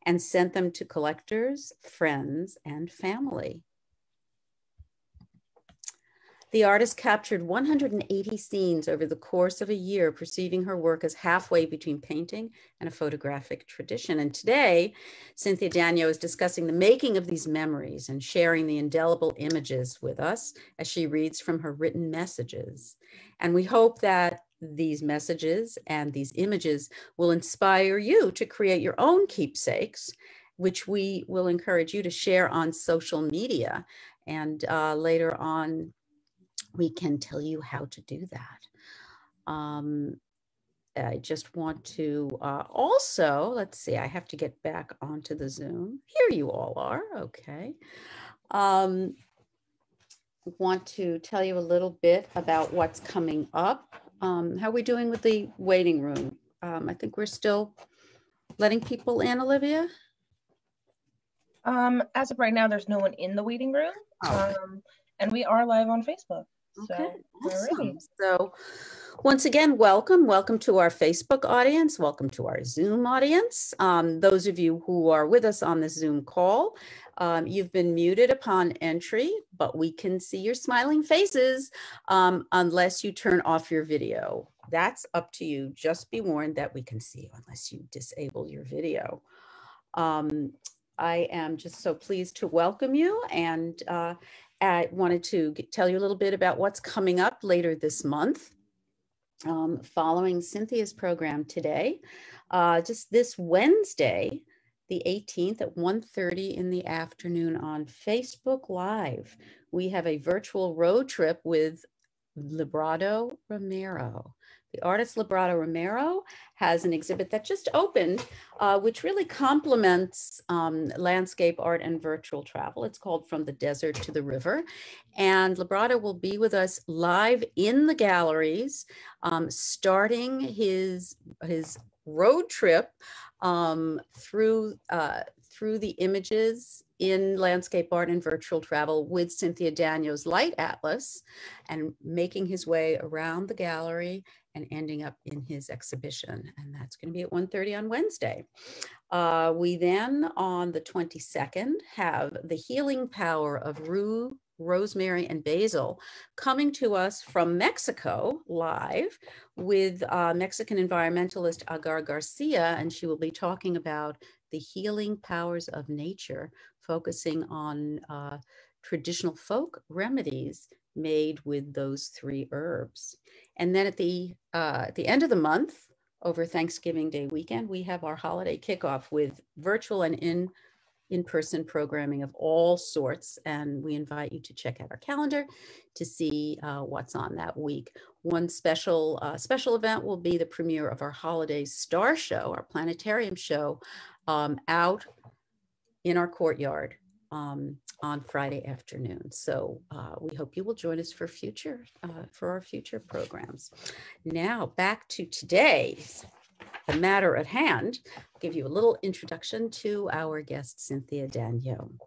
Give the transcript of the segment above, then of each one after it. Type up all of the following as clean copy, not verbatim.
and sent them to collectors, friends, and family. The artist captured 180 scenes over the course of a year, perceiving her work as halfway between painting and a photographic tradition. And today, Cynthia Daignault is discussing the making of these memories and sharing the indelible images with us as she reads from her written messages. And we hope that these messages and these images will inspire you to create your own keepsakes, which we will encourage you to share on social media. And later on, we can tell you how to do that. I just want to also, let's see, I have to get back onto the Zoom. Here you all are, okay. Want to tell you a little bit about what's coming up. How are we doing with the waiting room? I think we're still letting people in, Olivia? As of right now, there's no one in the waiting room. And we are live on Facebook. Okay, so awesome. So once again, welcome to our Facebook audience. Welcome to our Zoom audience. Those of you who are with us on the Zoom call, you've been muted upon entry, but we can see your smiling faces unless you turn off your video. That's up to you. Just be warned that we can see you unless you disable your video. I am just so pleased to welcome you, and I wanted to tell you a little bit about what's coming up later this month. Following Cynthia's program today, just this Wednesday, the 18th at 1:30 in the afternoon on Facebook Live, we have a virtual road trip with Librado Romero. The artist Librado Romero has an exhibit that just opened, which really complements landscape art and virtual travel. It's called From the Desert to the River. And Librado will be with us live in the galleries, starting his road trip through the images in landscape art and virtual travel with Cynthia Daignault's Light Atlas, and making his way around the gallery and ending up in his exhibition. And that's going to be at 1:30 on Wednesday. We then, on the 22nd, have The Healing Power of Rue, Rosemary, and Basil coming to us from Mexico live with Mexican environmentalist Agar Garcia, and she will be talking about the healing powers of nature, focusing on traditional folk remedies made with those 3 herbs. And then at the end of the month, over Thanksgiving Day weekend, we have our holiday kickoff with virtual and in-person programming of all sorts. And we invite you to check out our calendar to see what's on that week. One special event will be the premiere of our holiday star show, our planetarium show, out in our courtyard on Friday afternoon. So we hope you will join us for our future programs. Now back to today's the matter at hand. I'll give you a little introduction to our guest, Cynthia Daignault.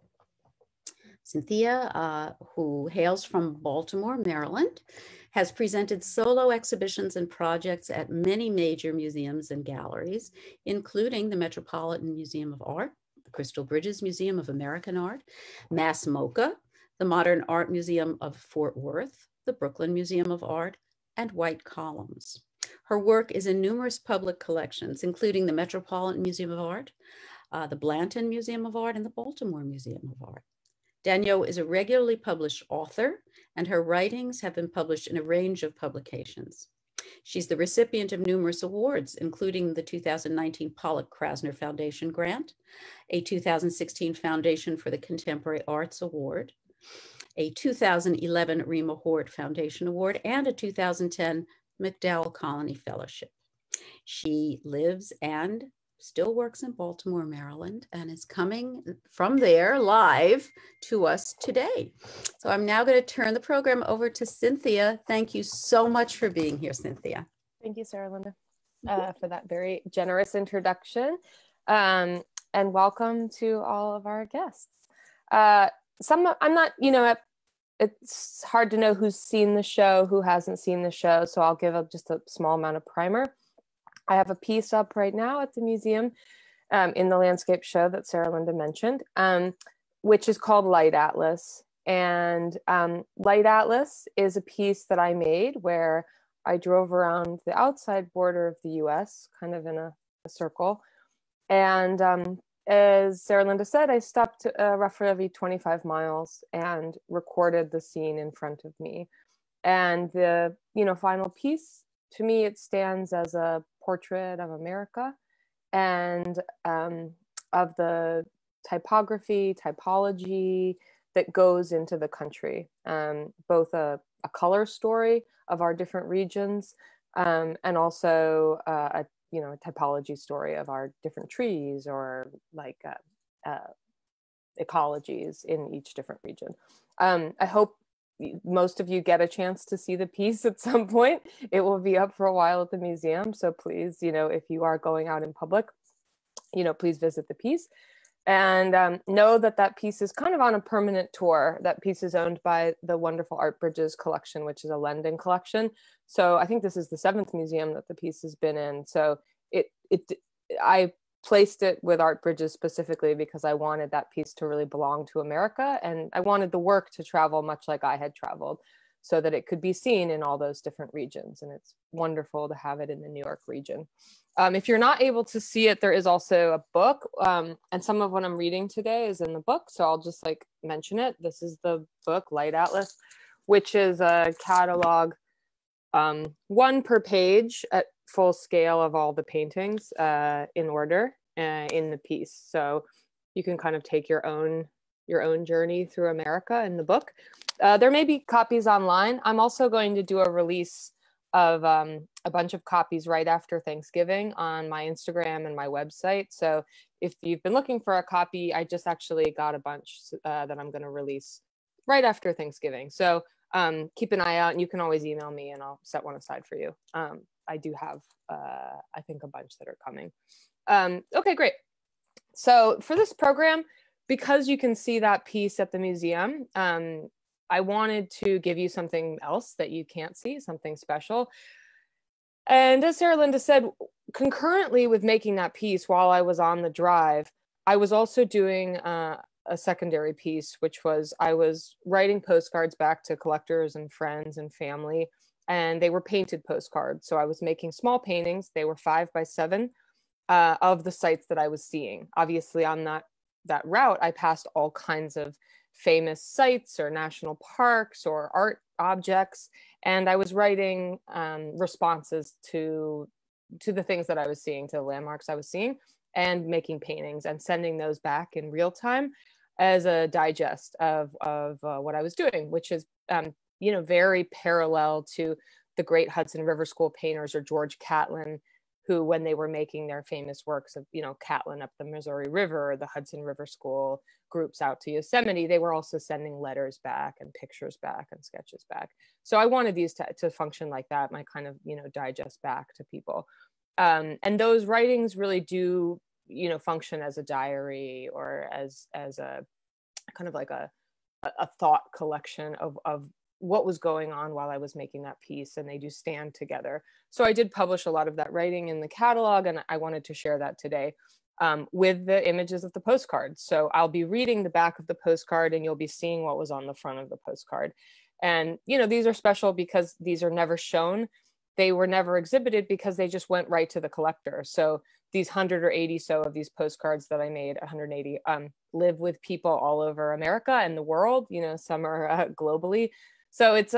Cynthia, who hails from Baltimore, Maryland, has presented solo exhibitions and projects at many major museums and galleries, including the Metropolitan Museum of Art, the Crystal Bridges Museum of American Art, Mass MoCA, the Modern Art Museum of Fort Worth, the Brooklyn Museum of Art, and White Columns. Her work is in numerous public collections, including the Metropolitan Museum of Art, the Blanton Museum of Art, and the Baltimore Museum of Art. Daignault is a regularly published author, and her writings have been published in a range of publications. She's the recipient of numerous awards, including the 2019 Pollock Krasner Foundation grant, a 2016 Foundation for the Contemporary Arts Award, a 2011 Rima Hort Foundation Award, and a 2010 MacDowell Colony Fellowship. She lives and still works in Baltimore, Maryland, and is coming from there live to us today. So I'm now going to turn the program over to Cynthia. Thank you so much for being here, Cynthia. Thank you, Sarah Linda, for that very generous introduction. And welcome to all of our guests. I'm not, it's hard to know who's seen the show, who hasn't seen the show, so I'll give just a small amount of primer. I have a piece up right now at the museum in the landscape show that Sarah Linda mentioned, which is called Light Atlas. And Light Atlas is a piece that I made where I drove around the outside border of the US, kind of in a circle. And as Sarah Linda said, I stopped roughly every 25 miles and recorded the scene in front of me. And the final piece, to me, it stands as a portrait of America and of the typology that goes into the country, both a color story of our different regions, and also a typology story of our different trees or like ecologies in each different region. I hope most of you get a chance to see the piece at some point. It will be up for a while at the museum. So please, if you are going out in public, please visit the piece. And know that that piece is kind of on a permanent tour. That piece is owned by the wonderful Art Bridges collection, which is a London collection. So I think this is the 7th museum that the piece has been in. So I placed it with Art Bridges specifically because I wanted that piece to really belong to America. And I wanted the work to travel much like I had traveled so that it could be seen in all those different regions. And it's wonderful to have it in the New York region. If you're not able to see it, there is also a book, and some of what I'm reading today is in the book. So I'll just mention it. This is the book, Light Atlas, which is a catalog, 1 per page at full scale of all the paintings in order in the piece. So you can kind of take your own journey through America in the book. There may be copies online. I'm also going to do a release of a bunch of copies right after Thanksgiving on my Instagram and my website. So if you've been looking for a copy, I just actually got a bunch that I'm going to release right after Thanksgiving. So keep an eye out, and you can always email me and I'll set one aside for you. I do have, I think, a bunch that are coming. Okay, great. So for this program, because you can see that piece at the museum, I wanted to give you something else that you can't see, something special. And as Sarah Linda said, concurrently with making that piece while I was on the drive, I was also doing a secondary piece, which was I was writing postcards back to collectors and friends and family, and they were painted postcards. So I was making small paintings. They were 5 by 7 of the sites that I was seeing. Obviously, on that route, I passed all kinds of famous sites or national parks or art objects, and I was writing responses to the things that I was seeing, to the landmarks I was seeing, and making paintings and sending those back in real time as a digest of what I was doing, which is very parallel to the great Hudson River School painters or George Catlin, who, when they were making their famous works of, Catlin up the Missouri River, or the Hudson River School groups out to Yosemite, they were also sending letters back and pictures back and sketches back. So I wanted these to function like that, my kind of, digest back to people. And those writings really do, function as a diary or as a kind of like a thought collection of what was going on while I was making that piece, and they do stand together. So I did publish a lot of that writing in the catalog, and I wanted to share that today with the images of the postcards. So I'll be reading the back of the postcard, and you'll be seeing what was on the front of the postcard. And, these are special because these are never shown. They were never exhibited because they just went right to the collector. So these 180 so of these postcards that I made, 180, live with people all over America and the world. Some are globally. So it's,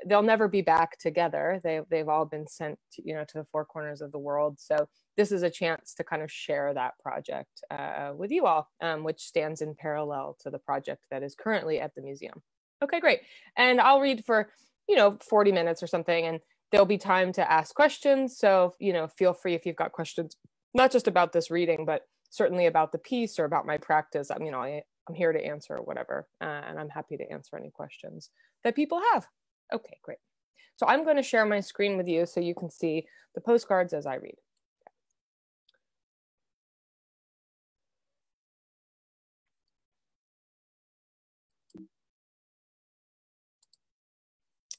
they'll never be back together. They've all been sent, to the 4 corners of the world. So this is a chance to kind of share that project with you all, which stands in parallel to the project that is currently at the museum. Okay, great. And I'll read for, 40 minutes or something, and there'll be time to ask questions. So, feel free if you've got questions, not just about this reading, but certainly about the piece or about my practice. I'm here to answer whatever, and I'm happy to answer any questions that people have. Okay, great. So I'm going to share my screen with you so you can see the postcards as I read.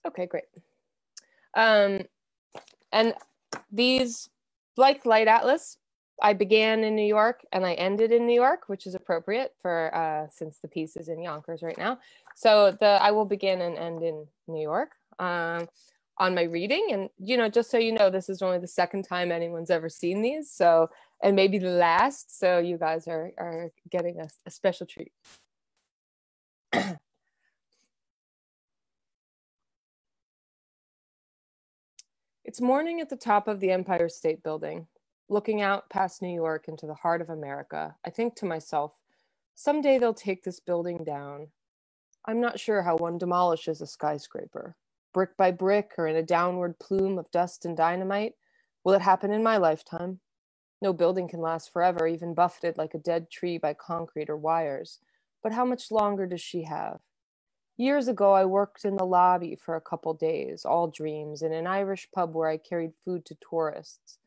Okay, great. And these, like Light Atlas, I began in New York and I ended in New York, which is appropriate for since the piece is in Yonkers right now. So I will begin and end in New York on my reading. And, you know, just so you know, this is only the second time anyone's ever seen these. So, and maybe the last. So you guys are getting a special treat. It's morning at the top of the Empire State Building. Looking out past New York into the heart of America, I think to myself, someday they'll take this building down. I'm not sure how one demolishes a skyscraper. Brick by brick or in a downward plume of dust and dynamite? Will it happen in my lifetime? No building can last forever, even buffeted like a dead tree by concrete or wires. But how much longer does she have? Years ago, I worked in the lobby for a couple days, all dreams, in an Irish pub where I carried food to tourists.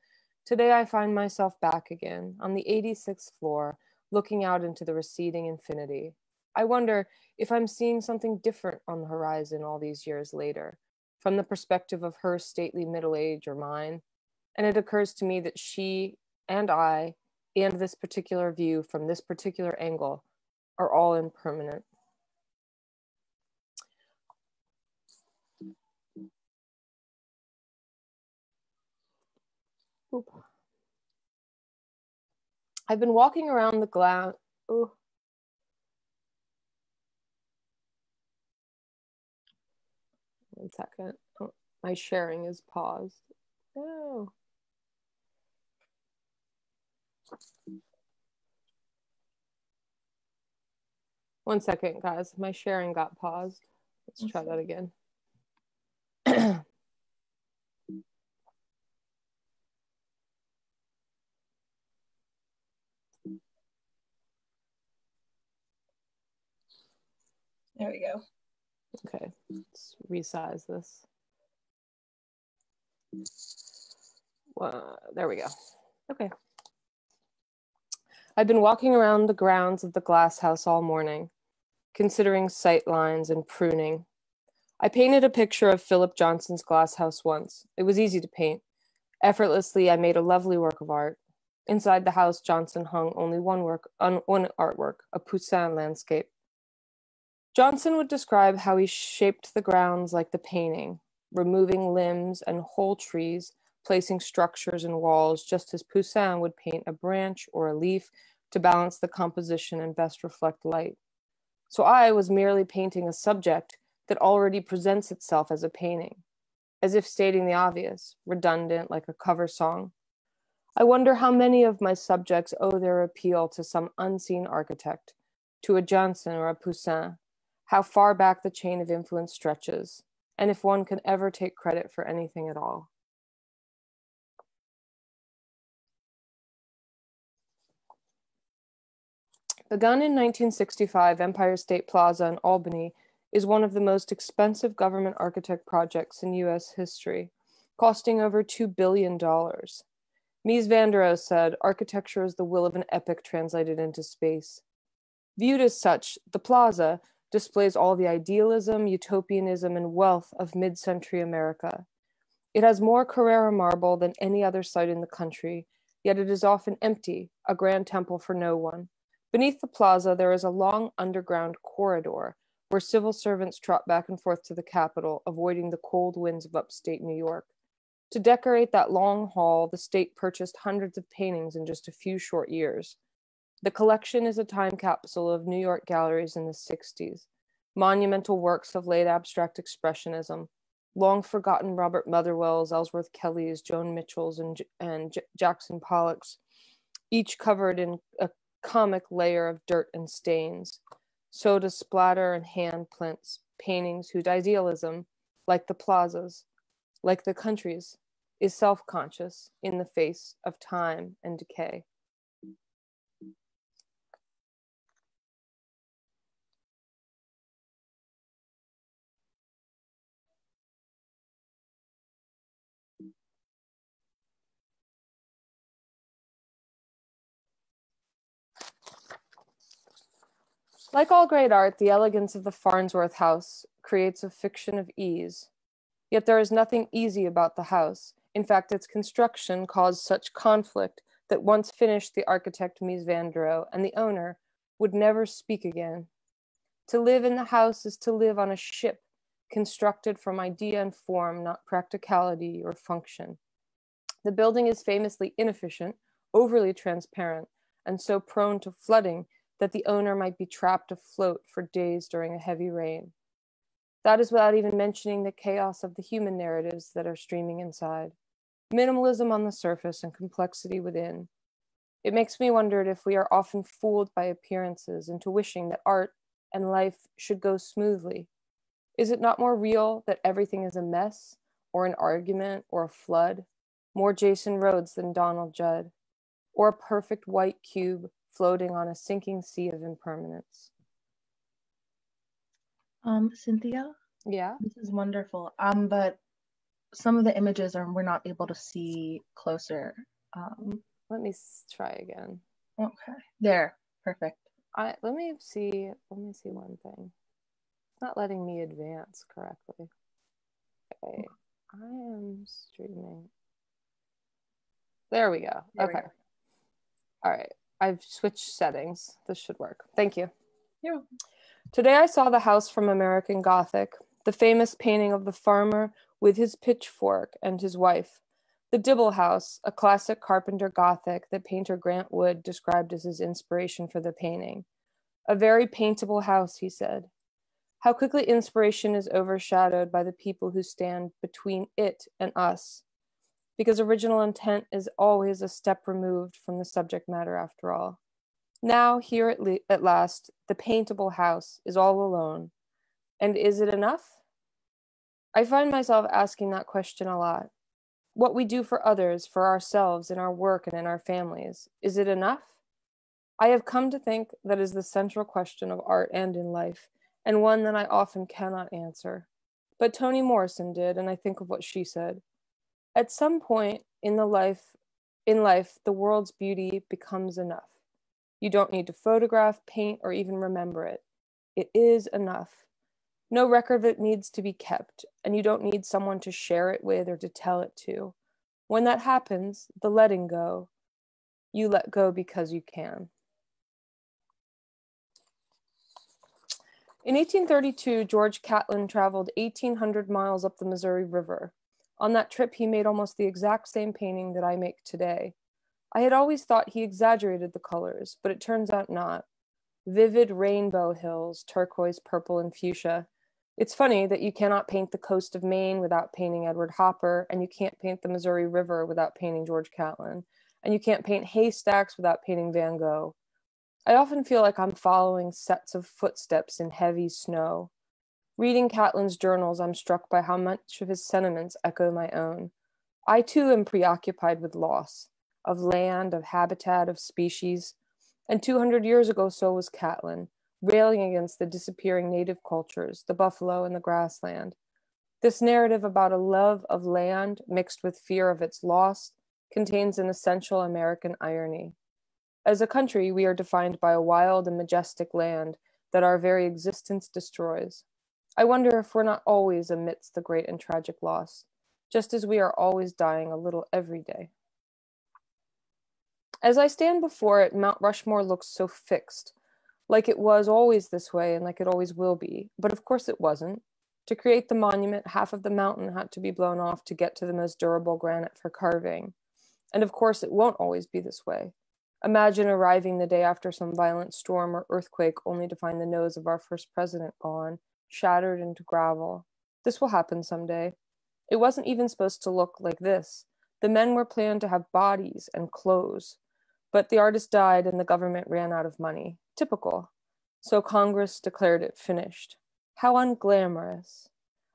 Today, I find myself back again, on the 86th floor, looking out into the receding infinity. I wonder if I'm seeing something different on the horizon all these years later, from the perspective of her stately middle age or mine. And it occurs to me that she and I, and this particular view from this particular angle, are all impermanent. Oop. I've been walking around the ground. Oh. One second. Oh, my sharing is paused. Oh. One second, guys. My sharing got paused. Let's try that again. There we go. Okay, let's resize this. There we go. Okay. I've been walking around the grounds of the glass house all morning, considering sight lines and pruning. I painted a picture of Philip Johnson's glass house once. It was easy to paint. Effortlessly, I made a lovely work of art. Inside the house, Johnson hung only one artwork, a Poussin landscape. Johnson would describe how he shaped the grounds like the painting, removing limbs and whole trees, placing structures and walls, just as Poussin would paint a branch or a leaf to balance the composition and best reflect light. So I was merely painting a subject that already presents itself as a painting, as if stating the obvious, redundant like a cover song. I wonder how many of my subjects owe their appeal to some unseen architect, to a Johnson or a Poussin, how far back the chain of influence stretches, and if one can ever take credit for anything at all. Begun in 1965, Empire State Plaza in Albany is one of the most expensive government architect projects in U.S. history, costing over $2 billion. Mies van der Rohe said, "Architecture is the will of an epic translated into space." Viewed as such, the plaza displays all the idealism, utopianism, and wealth of mid-century America. It has more Carrara marble than any other site in the country, yet it is often empty, a grand temple for no one. Beneath the plaza, there is a long underground corridor where civil servants trot back and forth to the Capitol, avoiding the cold winds of upstate New York. To decorate that long hall, the state purchased hundreds of paintings in just a few short years. The collection is a time capsule of New York galleries in the 60s, monumental works of late abstract expressionism, long forgotten Robert Motherwell's, Ellsworth Kelly's, Joan Mitchell's, and Jackson Pollock's, each covered in a comic layer of dirt and stains, soda splatter and hand prints, paintings whose idealism, like the plazas, like the country's, is self-conscious in the face of time and decay. Like all great art, the elegance of the Farnsworth house creates a fiction of ease. Yet there is nothing easy about the house. In fact, its construction caused such conflict that once finished the architect Mies van der, and the owner would never speak again. To live in the house is to live on a ship constructed from idea and form, not practicality or function. The building is famously inefficient, overly transparent, and so prone to flooding that the owner might be trapped afloat for days during a heavy rain. That is without even mentioning the chaos of the human narratives that are streaming inside. Minimalism on the surface and complexity within. It makes me wonder if we are often fooled by appearances into wishing that art and life should go smoothly. Is it not more real that everything is a mess, or an argument, or a flood, more Jason Rhodes than Donald Judd, or a perfect white cube floating on a sinking sea of impermanence? Cynthia? Yeah? This is wonderful. But some of the images we're not able to see closer. Let me try again. Okay. There. Perfect. Let me see one thing. It's not letting me advance correctly. Okay. I am streaming. There we go. Okay. All right. I've switched settings. This should work. Thank you. Yeah. Today I saw the house from American Gothic, the famous painting of the farmer with his pitchfork and his wife. The Dibble House, a classic Carpenter Gothic that painter Grant Wood described as his inspiration for the painting. A very paintable house, he said. How quickly inspiration is overshadowed by the people who stand between it and us, because original intent is always a step removed from the subject matter after all. Now, here at last, the paintable house is all alone. And is it enough? I find myself asking that question a lot. What we do for others, for ourselves, in our work and in our families, is it enough? I have come to think that is the central question of art and in life, and one that I often cannot answer. But Toni Morrison did, and I think of what she said. At some point in life, the world's beauty becomes enough. You don't need to photograph, paint, or even remember it. It is enough. No record of it needs to be kept, and you don't need someone to share it with or to tell it to. When that happens, the letting go, you let go because you can. In 1832, George Catlin traveled 1,800 miles up the Missouri River. On that trip, he made almost the exact same painting that I make today. I had always thought he exaggerated the colors, but it turns out not. Vivid rainbow hills, turquoise, purple, and fuchsia. It's funny that you cannot paint the coast of Maine without painting Edward Hopper, and you can't paint the Missouri River without painting George Catlin, and you can't paint haystacks without painting Van Gogh. I often feel like I'm following sets of footsteps in heavy snow. Reading Catlin's journals, I'm struck by how much of his sentiments echo my own. I too am preoccupied with loss, of land, of habitat, of species, and 200 years ago so was Catlin, railing against the disappearing native cultures, the buffalo and the grassland. This narrative about a love of land mixed with fear of its loss contains an essential American irony. As a country, we are defined by a wild and majestic land that our very existence destroys. I wonder if we're not always amidst the great and tragic loss, just as we are always dying a little every day. As I stand before it, Mount Rushmore looks so fixed, like it was always this way and like it always will be, but of course it wasn't. To create the monument, half of the mountain had to be blown off to get to the most durable granite for carving. And of course it won't always be this way. Imagine arriving the day after some violent storm or earthquake only to find the nose of our first president gone, shattered into gravel. This will happen someday. It wasn't even supposed to look like this. The men were planned to have bodies and clothes, but the artist died and the government ran out of money. Typical. So Congress declared it finished. How unglamorous.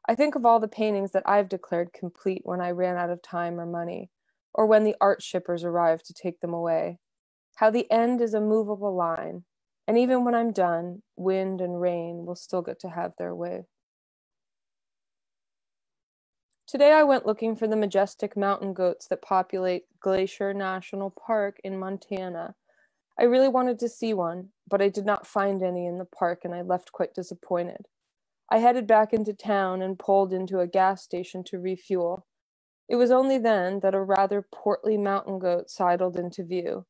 I think of all the paintings that I've declared complete when I ran out of time or money, or when the art shippers arrived to take them away. How the end is a movable line, and even when I'm done, wind and rain will still get to have their way. Today I went looking for the majestic mountain goats that populate Glacier National Park in Montana. I really wanted to see one, but I did not find any in the park and I left quite disappointed. I headed back into town and pulled into a gas station to refuel. It was only then that a rather portly mountain goat sidled into view.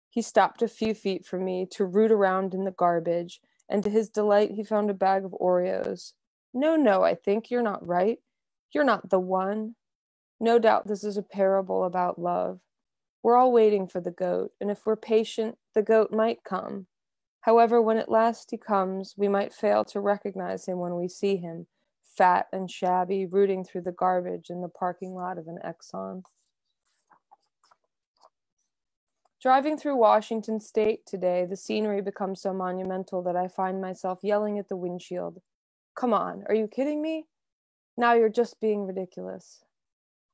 He stopped a few feet from me to root around in the garbage, and to his delight he found a bag of Oreos. No, I think you're not right. You're not the one. No doubt this is a parable about love. We're all waiting for the goat, and if we're patient, the goat might come. However, when at last he comes, we might fail to recognize him when we see him, fat and shabby, rooting through the garbage in the parking lot of an Exxon. Driving through Washington State today, the scenery becomes so monumental that I find myself yelling at the windshield. Come on, are you kidding me? Now you're just being ridiculous.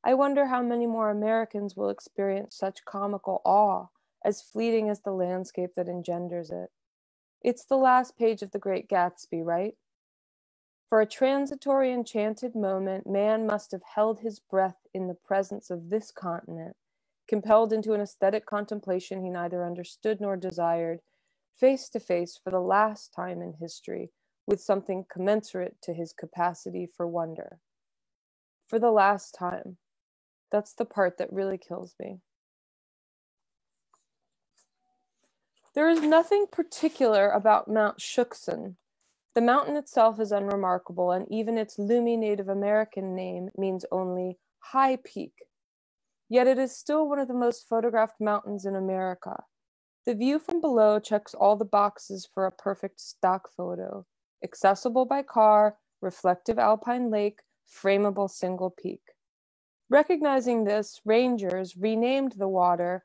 I wonder how many more Americans will experience such comical awe, as fleeting as the landscape that engenders it. It's the last page of The Great Gatsby, right? For a transitory enchanted moment, man must have held his breath in the presence of this continent, compelled into an aesthetic contemplation he neither understood nor desired, face to face for the last time in history with something commensurate to his capacity for wonder. For the last time. That's the part that really kills me. There is nothing particular about Mount Shuksan. The mountain itself is unremarkable, and even its Lumi Native American name means only high peak. Yet it is still one of the most photographed mountains in America. The view from below checks all the boxes for a perfect stock photo. Accessible by car, reflective alpine lake, frameable single peak. Recognizing this, rangers renamed the water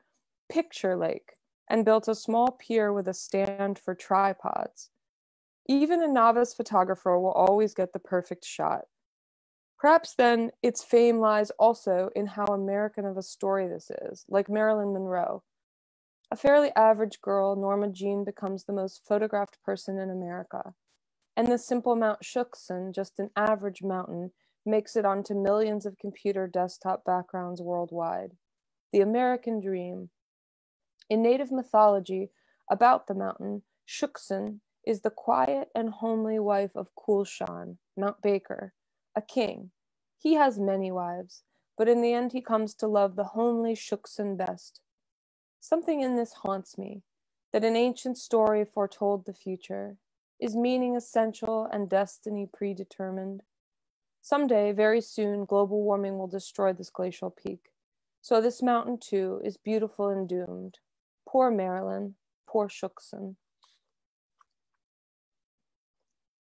Picture Lake and built a small pier with a stand for tripods. Even a novice photographer will always get the perfect shot. Perhaps then its fame lies also in how American of a story this is, like Marilyn Monroe. A fairly average girl, Norma Jean becomes the most photographed person in America. And the simple Mount Shuksan, just an average mountain, makes it onto millions of computer desktop backgrounds worldwide. The American dream. In native mythology about the mountain, Shuksan is the quiet and homely wife of Kulshan, Mount Baker, a king. He has many wives, but in the end he comes to love the homely Shuksan best. Something in this haunts me, that an ancient story foretold the future. Is meaning essential and destiny predetermined? Someday, very soon, global warming will destroy this glacial peak. So this mountain, too, is beautiful and doomed. Poor Marilyn, poor Shuksan.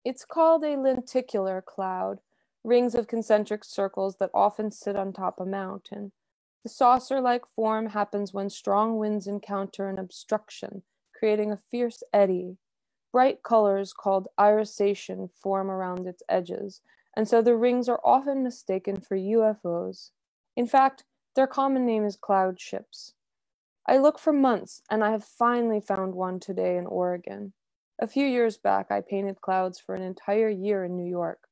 It's called a lenticular cloud, rings of concentric circles that often sit on top a mountain. The saucer-like form happens when strong winds encounter an obstruction, creating a fierce eddy. Bright colors called irisation form around its edges, and so the rings are often mistaken for UFOs. In fact, their common name is cloud ships. I look for months, and I have finally found one today in Oregon. A few years back, I painted clouds for an entire year in New York,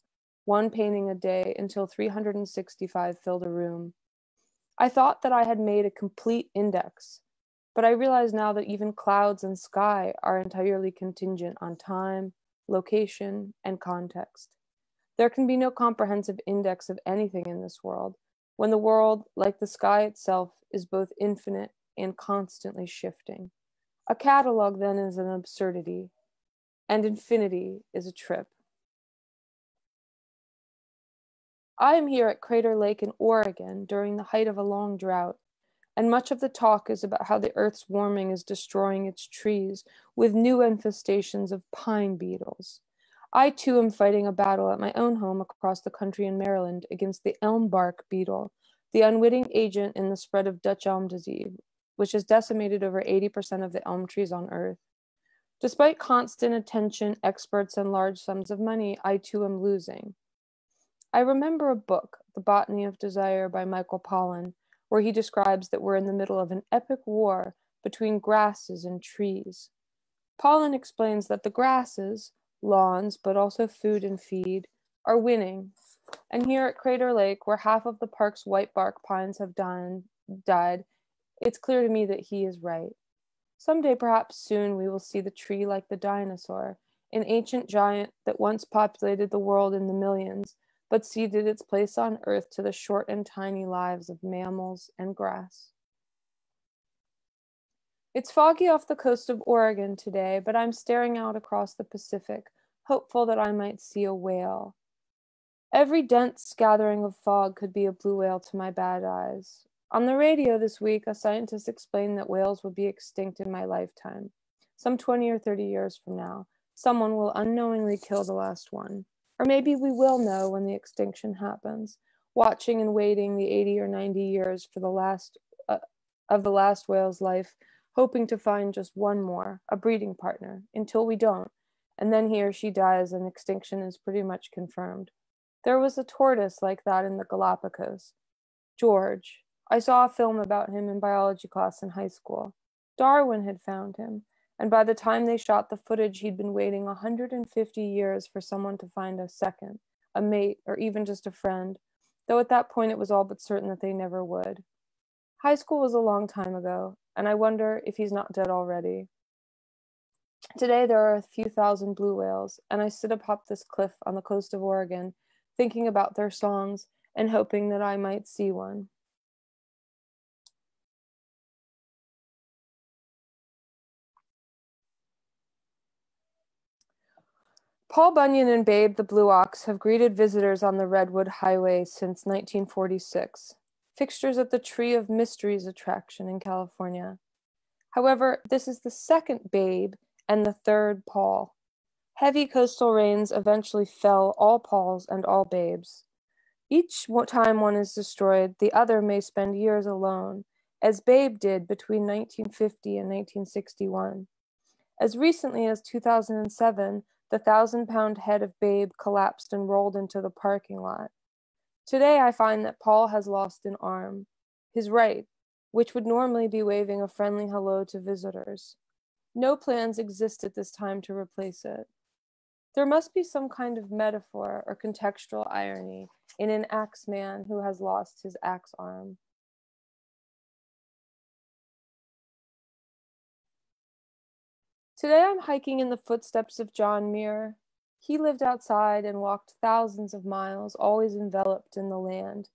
one painting a day until 365 filled a room. I thought that I had made a complete index, but I realize now that even clouds and sky are entirely contingent on time, location, and context. There can be no comprehensive index of anything in this world, when the world, like the sky itself, is both infinite and constantly shifting. A catalog then is an absurdity, and infinity is a trip. I am here at Crater Lake in Oregon during the height of a long drought, and much of the talk is about how the Earth's warming is destroying its trees with new infestations of pine beetles. I too am fighting a battle at my own home across the country in Maryland against the elm bark beetle, the unwitting agent in the spread of Dutch elm disease, which has decimated over 80% of the elm trees on Earth. Despite constant attention, experts, and large sums of money, I too am losing. I remember a book, The Botany of Desire by Michael Pollan, where he describes that we're in the middle of an epic war between grasses and trees. Pollan explains that the grasses, lawns, but also food and feed, are winning. And here at Crater Lake, where half of the park's white bark pines have died, it's clear to me that he is right. Someday, perhaps soon, we will see the tree like the dinosaur, an ancient giant that once populated the world in the millions, but ceded its place on Earth to the short and tiny lives of mammals and grass. It's foggy off the coast of Oregon today, but I'm staring out across the Pacific, hopeful that I might see a whale. Every dense gathering of fog could be a blue whale to my bad eyes. On the radio this week, a scientist explained that whales will be extinct in my lifetime. Some 20 or 30 years from now, someone will unknowingly kill the last one. Or maybe we will know when the extinction happens, watching and waiting the 80 or 90 years for the last whale's life, hoping to find just one more, a breeding partner, until we don't, and then he or she dies and extinction is pretty much confirmed. There was a tortoise like that in the Galapagos. George. I saw a film about him in biology class in high school. Darwin had found him, and by the time they shot the footage, he'd been waiting 150 years for someone to find a second, a mate, or even just a friend, though at that point it was all but certain that they never would. High school was a long time ago, and I wonder if he's not dead already. Today there are a few thousand blue whales, and I sit atop this cliff on the coast of Oregon, thinking about their songs and hoping that I might see one. Paul Bunyan and Babe the Blue Ox have greeted visitors on the Redwood Highway since 1946, fixtures at the Tree of Mysteries attraction in California. However, this is the second Babe and the third Paul. Heavy coastal rains eventually fell all Pauls and all Babes. Each time one is destroyed, the other may spend years alone, as Babe did between 1950 and 1961. As recently as 2007, the 1,000-pound head of Babe collapsed and rolled into the parking lot. Today I find that Paul has lost an arm, his right, which would normally be waving a friendly hello to visitors. No plans exist at this time to replace it. There must be some kind of metaphor or contextual irony in an axe man who has lost his axe arm. Today I'm hiking in the footsteps of John Muir. He lived outside and walked thousands of miles, always enveloped in the land.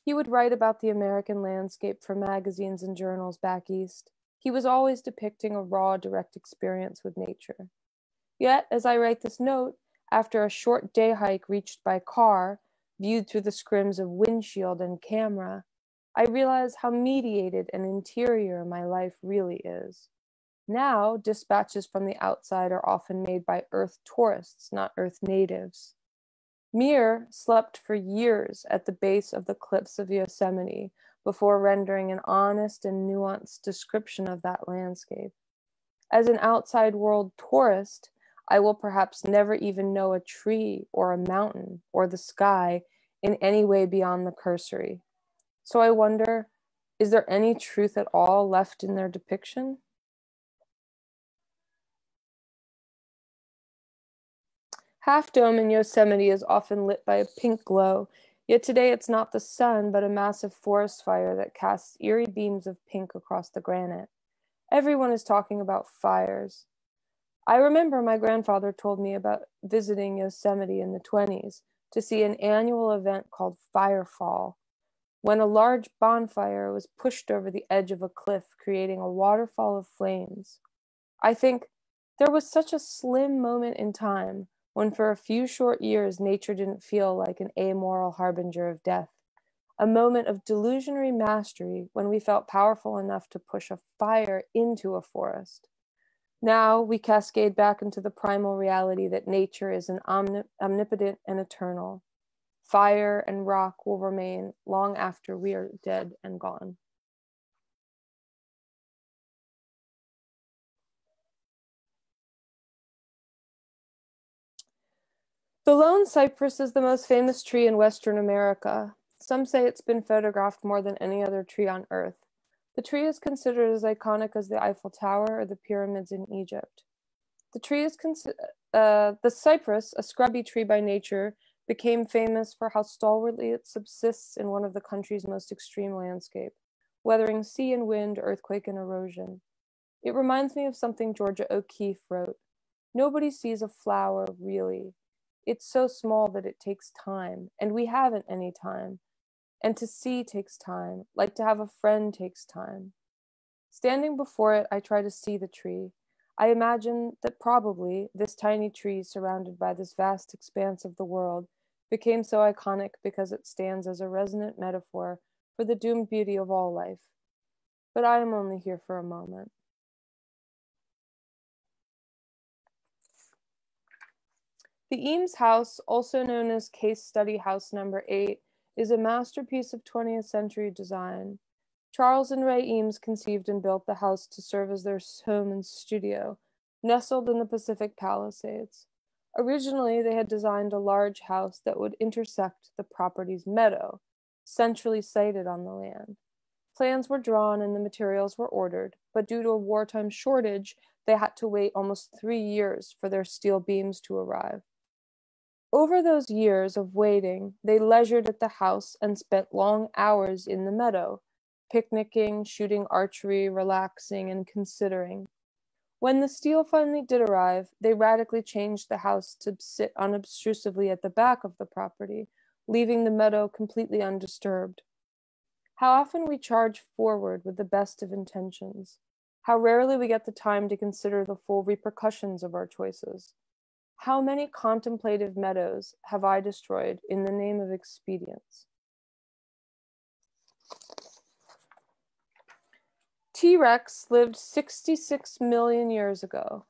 He would write about the American landscape for magazines and journals back east. He was always depicting a raw, direct experience with nature. Yet, as I write this note, after a short day hike reached by car, viewed through the scrims of windshield and camera, I realize how mediated and interior my life really is. Now, dispatches from the outside are often made by Earth tourists, not Earth natives. Muir slept for years at the base of the cliffs of Yosemite before rendering an honest and nuanced description of that landscape. As an outside world tourist, I will perhaps never even know a tree or a mountain or the sky in any way beyond the cursory. So I wonder, is there any truth at all left in their depiction? Half Dome in Yosemite is often lit by a pink glow, yet today it's not the sun, but a massive forest fire that casts eerie beams of pink across the granite. Everyone is talking about fires. I remember my grandfather told me about visiting Yosemite in the 1920s to see an annual event called Firefall, when a large bonfire was pushed over the edge of a cliff, creating a waterfall of flames. I think there was such a slim moment in time when for a few short years nature didn't feel like an amoral harbinger of death, a moment of delusionary mastery when we felt powerful enough to push a fire into a forest. Now we cascade back into the primal reality that nature is an omnipotent and eternal. Fire and rock will remain long after we are dead and gone. The lone cypress is the most famous tree in Western America. Some say it's been photographed more than any other tree on Earth. The tree is considered as iconic as the Eiffel Tower or the pyramids in Egypt. The cypress, a scrubby tree by nature, became famous for how stalwartly it subsists in one of the country's most extreme landscape, weathering sea and wind, earthquake and erosion. It reminds me of something Georgia O'Keeffe wrote. Nobody sees a flower, really. It's so small that it takes time, and we haven't any time. And to see takes time, like to have a friend takes time. Standing before it, I try to see the tree. I imagine that probably this tiny tree surrounded by this vast expanse of the world became so iconic because it stands as a resonant metaphor for the doomed beauty of all life. But I am only here for a moment. The Eames House, also known as Case Study House Number 8, is a masterpiece of 20th century design. Charles and Ray Eames conceived and built the house to serve as their home and studio, nestled in the Pacific Palisades. Originally, they had designed a large house that would intersect the property's meadow, centrally sited on the land. Plans were drawn and the materials were ordered, but due to a wartime shortage, they had to wait almost 3 years for their steel beams to arrive. Over those years of waiting, they leisured at the house and spent long hours in the meadow, picnicking, shooting archery, relaxing, and considering. When the steel finally did arrive, they radically changed the house to sit unobtrusively at the back of the property, leaving the meadow completely undisturbed. How often we charge forward with the best of intentions. How rarely we get the time to consider the full repercussions of our choices. How many contemplative meadows have I destroyed in the name of expedience? T-Rex lived 66 million years ago.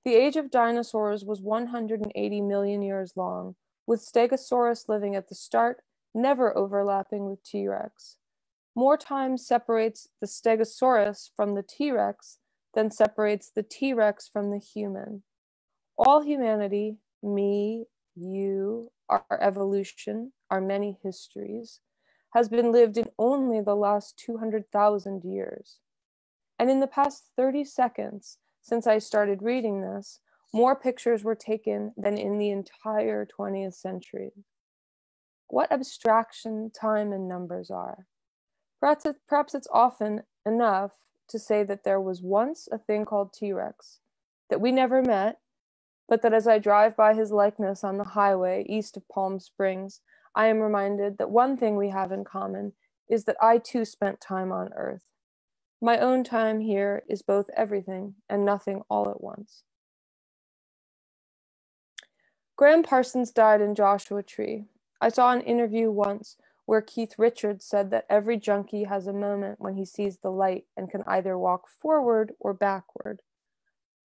The age of dinosaurs was 180 million years long, with Stegosaurus living at the start, never overlapping with T-Rex. More time separates the Stegosaurus from the T-Rex than separates the T-Rex from the human. All humanity, me, you, our evolution, our many histories, has been lived in only the last 200,000 years. And in the past 30 seconds, since I started reading this, more pictures were taken than in the entire 20th century. What abstraction time and numbers are. Perhaps it's often enough to say that there was once a thing called T-Rex, that we never met, but that as I drive by his likeness on the highway east of Palm Springs, I am reminded that one thing we have in common is that I too spent time on Earth. My own time here is both everything and nothing all at once. Graham Parsons died in Joshua Tree. I saw an interview once where Keith Richards said that every junkie has a moment when he sees the light and can either walk forward or backward.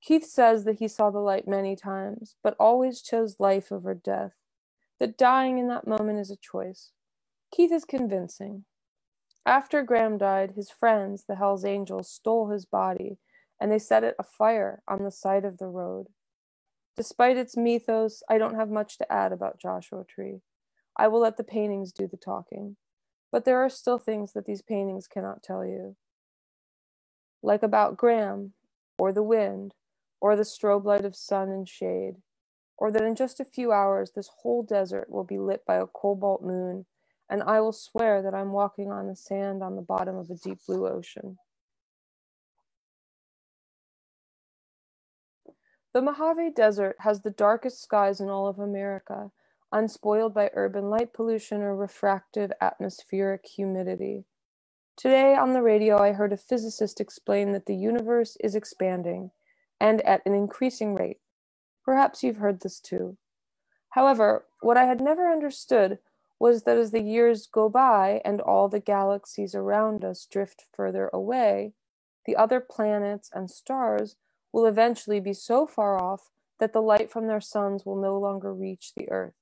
Keith says that he saw the light many times, but always chose life over death, that dying in that moment is a choice. Keith is convincing. After Graham died, his friends, the Hells Angels, stole his body, and they set it afire on the side of the road. Despite its mythos, I don't have much to add about Joshua Tree. I will let the paintings do the talking, but there are still things that these paintings cannot tell you. Like about Graham, or the wind, or the strobe light of sun and shade, or that in just a few hours this whole desert will be lit by a cobalt moon, and I will swear that I'm walking on the sand on the bottom of a deep blue ocean. The Mojave Desert has the darkest skies in all of America, unspoiled by urban light pollution or refractive atmospheric humidity. Today on the radio, I heard a physicist explain that the universe is expanding, and at an increasing rate. Perhaps you've heard this too. However, what I had never understood was that as the years go by and all the galaxies around us drift further away, the other planets and stars will eventually be so far off that the light from their suns will no longer reach the Earth,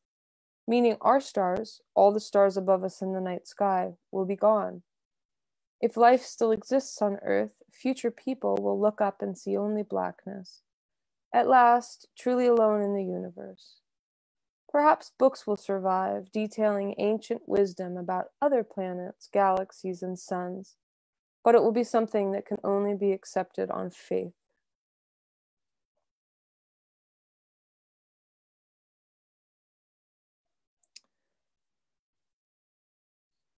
meaning our stars, all the stars above us in the night sky, will be gone. If life still exists on Earth, future people will look up and see only blackness. At last, truly alone in the universe. Perhaps books will survive, detailing ancient wisdom about other planets, galaxies, and suns, but it will be something that can only be accepted on faith.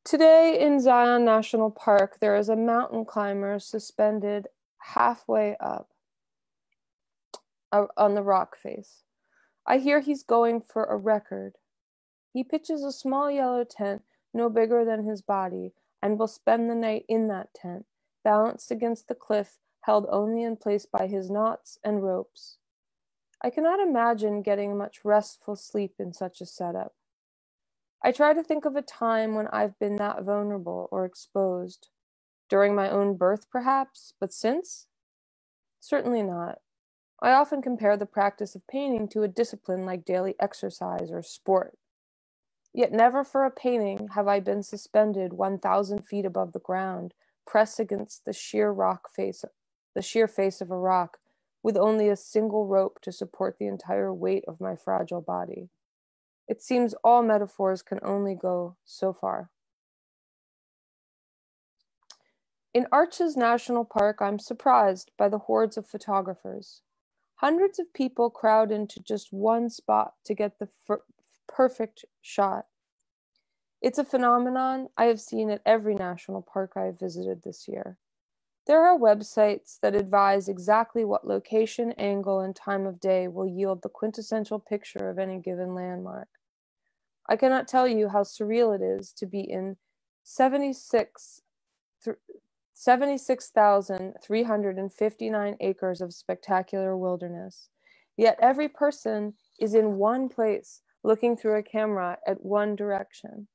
Today in Zion National Park, there is a mountain climber suspended halfway up on the rock face. I hear he's going for a record. He pitches a small yellow tent no bigger than his body and will spend the night in that tent, balanced against the cliff, held only in place by his knots and ropes. I cannot imagine getting much restful sleep in such a setup. I try to think of a time when I've been that vulnerable or exposed. During my own birth, perhaps, but since? Certainly not. I often compare the practice of painting to a discipline like daily exercise or sport. Yet never for a painting have I been suspended 1,000 feet above the ground, pressed against the sheer face of a rock, with only a single rope to support the entire weight of my fragile body. It seems all metaphors can only go so far. In Arches National Park, I'm surprised by the hordes of photographers. Hundreds of people crowd into just one spot to get the perfect shot. It's a phenomenon I have seen at every national park I have visited this year. There are websites that advise exactly what location, angle, and time of day will yield the quintessential picture of any given landmark. I cannot tell you how surreal it is to be in 76,359 acres of spectacular wilderness. Yet every person is in one place, looking through a camera at one direction.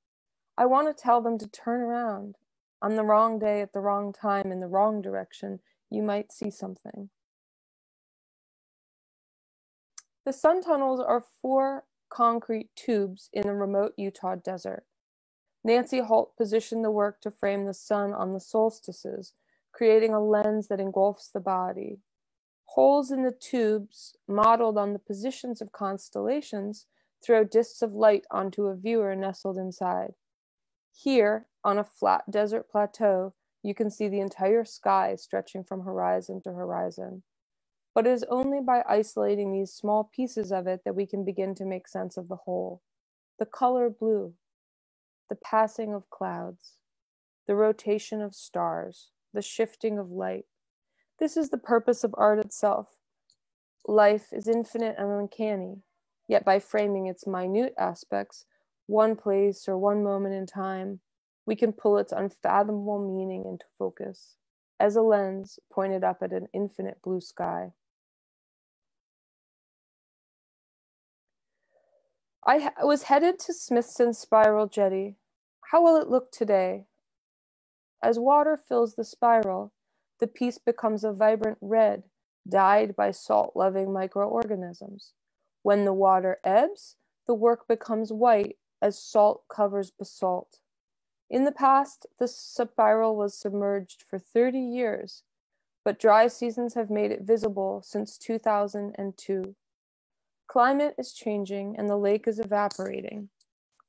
I want to tell them to turn around. On the wrong day, at the wrong time, in the wrong direction, you might see something. The sun tunnels are 4 concrete tubes in a remote Utah desert. Nancy Holt positioned the work to frame the sun on the solstices, creating a lens that engulfs the body. Holes in the tubes, modeled on the positions of constellations, throw discs of light onto a viewer nestled inside. Here, on a flat desert plateau, you can see the entire sky stretching from horizon to horizon. But it is only by isolating these small pieces of it that we can begin to make sense of the whole. The color blue, the passing of clouds, the rotation of stars, the shifting of light. This is the purpose of art itself. Life is infinite and uncanny, yet by framing its minute aspects, one place or one moment in time, we can pull its unfathomable meaning into focus, as a lens pointed up at an infinite blue sky. I was headed to Smithson's Spiral Jetty. How will it look today? As water fills the spiral, the piece becomes a vibrant red, dyed by salt-loving microorganisms. When the water ebbs, the work becomes white as salt covers basalt. In the past, the spiral was submerged for 30 years, but dry seasons have made it visible since 2002. Climate is changing and the lake is evaporating.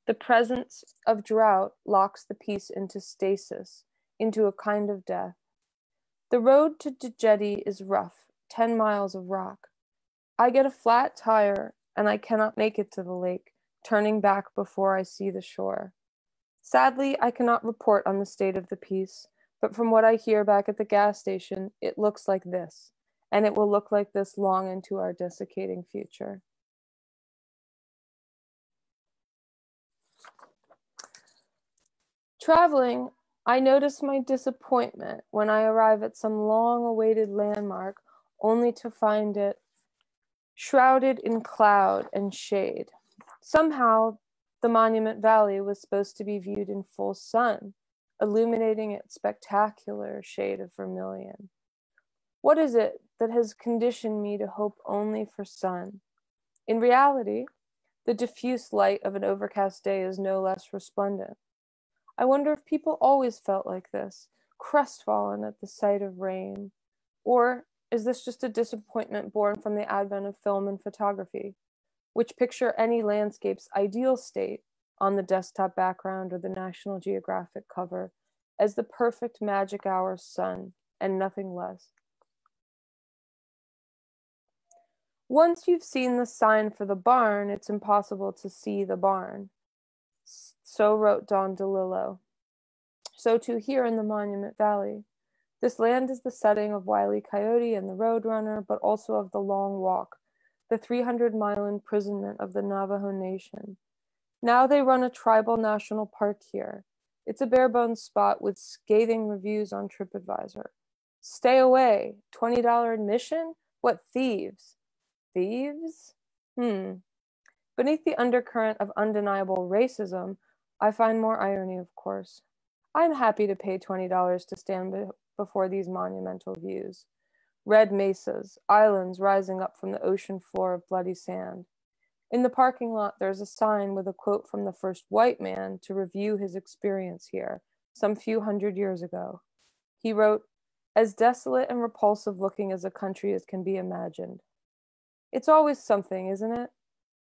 The presence of drought locks the piece into stasis, into a kind of death. The road to the jetty is rough, 10 miles of rock. I get a flat tire and I cannot make it to the lake, turning back before I see the shore. Sadly, I cannot report on the state of the piece, but from what I hear back at the gas station, it looks like this, and it will look like this long into our desiccating future. Traveling, I notice my disappointment when I arrive at some long-awaited landmark only to find it shrouded in cloud and shade. Somehow, the Monument Valley was supposed to be viewed in full sun, illuminating its spectacular shade of vermilion. What is it that has conditioned me to hope only for sun? In reality, the diffuse light of an overcast day is no less resplendent. I wonder if people always felt like this, crestfallen at the sight of rain. Or is this just a disappointment born from the advent of film and photography, which picture any landscape's ideal state on the desktop background or the National Geographic cover as the perfect magic hour sun and nothing less? Once you've seen the sign for the barn, it's impossible to see the barn. So wrote Don DeLillo. So too here in the Monument Valley. This land is the setting of Wile E. Coyote and the Roadrunner, but also of The Long Walk, the 300-mile imprisonment of the Navajo Nation. Now they run a tribal national park here. It's a bare-bones spot with scathing reviews on TripAdvisor. Stay away, $20 admission? What thieves? Thieves? Beneath the undercurrent of undeniable racism, I find more irony, of course. I'm happy to pay $20 to stand before these monumental views. Red mesas, islands rising up from the ocean floor of bloody sand. In the parking lot, there's a sign with a quote from the first white man to review his experience here, some few hundred years ago. He wrote, "As desolate and repulsive looking as a country as can be imagined." It's always something, isn't it?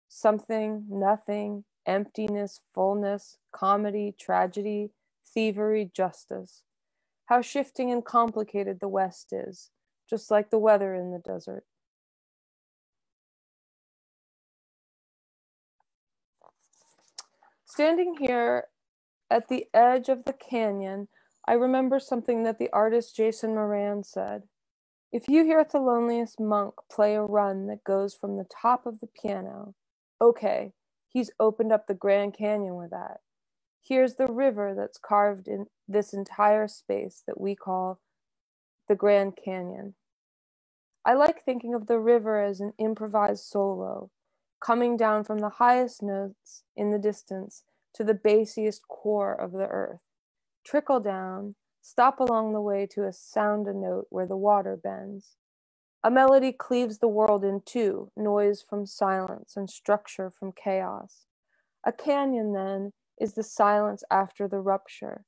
Something, nothing, emptiness, fullness, comedy, tragedy, thievery, justice. How shifting and complicated the West is, just like the weather in the desert. Standing here at the edge of the canyon, I remember something that the artist Jason Moran said. If you hear Thelonious Monk play a run that goes from the top of the piano, okay, he's opened up the Grand Canyon with that. Here's the river that's carved in this entire space that we call the Grand Canyon. I like thinking of the river as an improvised solo, coming down from the highest notes in the distance to the basiest core of the earth. Trickle down, stop along the way to sound a note where the water bends. A melody cleaves the world in two, noise from silence and structure from chaos. A canyon, then, is the silence after the rupture,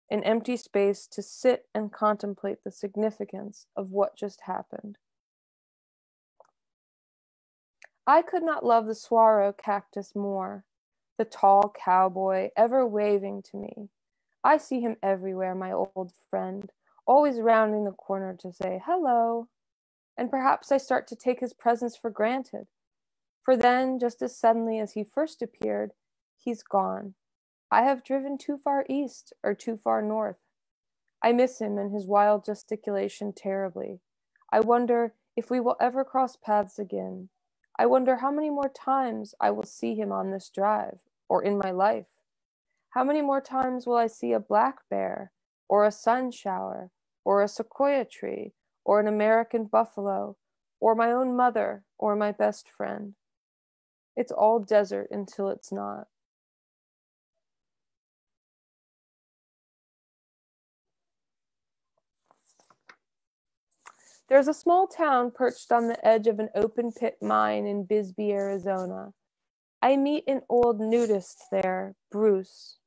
an empty space to sit and contemplate the significance of what just happened. I could not love the saguaro cactus more, the tall cowboy ever waving to me. I see him everywhere, my old friend, always rounding the corner to say hello. And perhaps I start to take his presence for granted. For then, just as suddenly as he first appeared, he's gone. I have driven too far east or too far north. I miss him and his wild gesticulation terribly. I wonder if we will ever cross paths again. I wonder how many more times I will see him on this drive, or in my life. How many more times will I see a black bear, or a sun shower, or a sequoia tree, or an American buffalo, or my own mother, or my best friend? It's all desert until it's not. There's a small town perched on the edge of an open pit mine in Bisbee, Arizona. I meet an old nudist there, Bruce.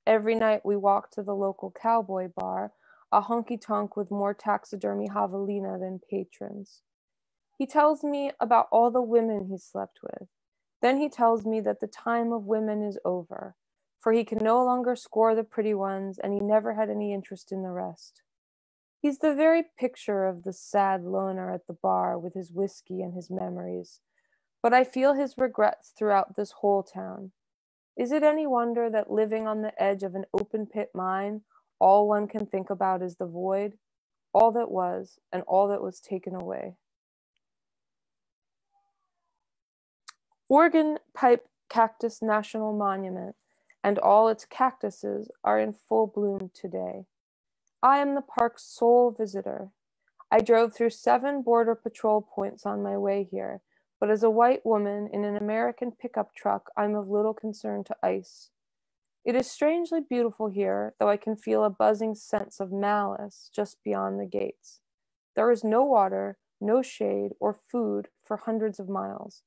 Every night we walk to the local cowboy bar, a honky-tonk with more taxidermy javelina than patrons. He tells me about all the women he slept with. Then he tells me that the time of women is over, for he can no longer score the pretty ones and he never had any interest in the rest. He's the very picture of the sad loner at the bar with his whiskey and his memories. But I feel his regrets throughout this whole town. Is it any wonder that living on the edge of an open pit mine, all one can think about is the void, all that was and all that was taken away? Oregon Pipe Cactus National Monument and all its cactuses are in full bloom today. I am the park's sole visitor. I drove through 7 border patrol points on my way here, but as a white woman in an American pickup truck, I'm of little concern to ICE. It is strangely beautiful here, though I can feel a buzzing sense of malice just beyond the gates. There is no water, no shade, or food for hundreds of miles.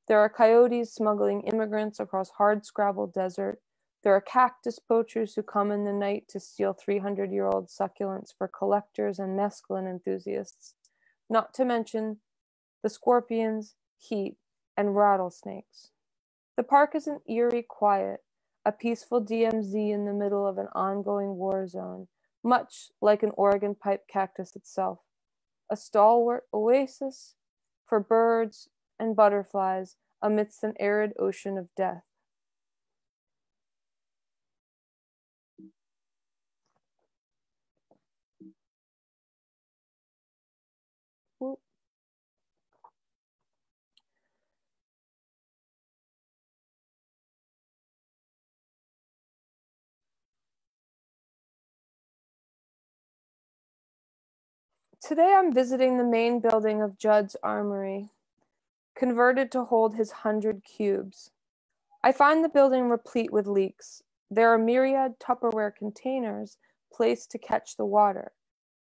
There are coyotes smuggling immigrants across hard-scrabble desert. There are cactus poachers who come in the night to steal 300-year-old succulents for collectors and mescaline enthusiasts, not to mention the scorpions, heat, and rattlesnakes. The park is an eerie quiet, a peaceful DMZ in the middle of an ongoing war zone, much like an Oregon pipe cactus itself, a stalwart oasis for birds and butterflies amidst an arid ocean of death. Today I'm visiting the main building of Judd's Armory, converted to hold his 100 cubes. I find the building replete with leaks. There are myriad Tupperware containers placed to catch the water,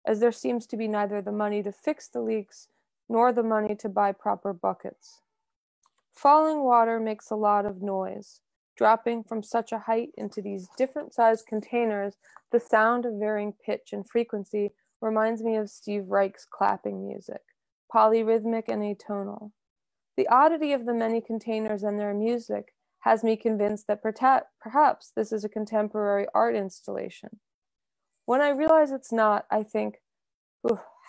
as there seems to be neither the money to fix the leaks nor the money to buy proper buckets. Falling water makes a lot of noise. Dropping from such a height into these different sized containers, the sound of varying pitch and frequency reminds me of Steve Reich's clapping music, polyrhythmic and atonal. The oddity of the many containers and their music has me convinced that perhaps this is a contemporary art installation. When I realize it's not, I think,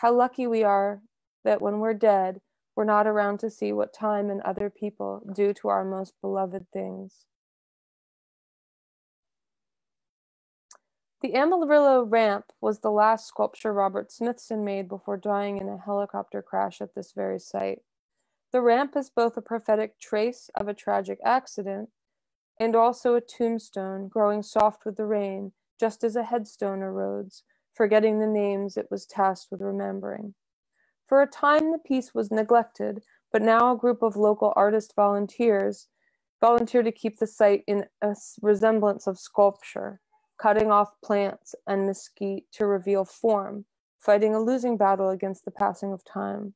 how lucky we are that when we're dead, we're not around to see what time and other people do to our most beloved things. The Amarillo ramp was the last sculpture Robert Smithson made before dying in a helicopter crash at this very site. The ramp is both a prophetic trace of a tragic accident and also a tombstone growing soft with the rain, just as a headstone erodes, forgetting the names it was tasked with remembering. For a time, the piece was neglected, but now a group of local artist volunteered to keep the site in a resemblance of sculpture, cutting off plants and mesquite to reveal form, fighting a losing battle against the passing of time.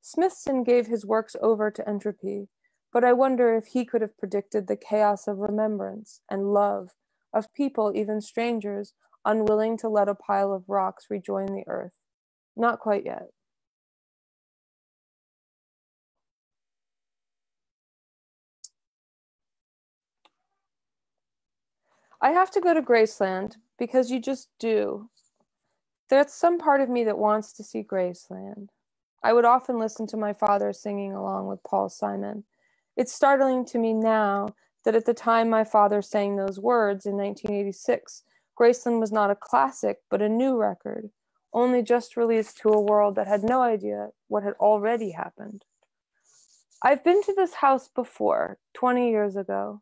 Smithson gave his works over to entropy, but I wonder if he could have predicted the chaos of remembrance and love, of people, even strangers, unwilling to let a pile of rocks rejoin the earth. Not quite yet. I have to go to Graceland because you just do. There's some part of me that wants to see Graceland. I would often listen to my father singing along with Paul Simon. It's startling to me now that at the time my father sang those words in 1986, Graceland was not a classic, but a new record, only just released to a world that had no idea what had already happened. I've been to this house before, 20 years ago.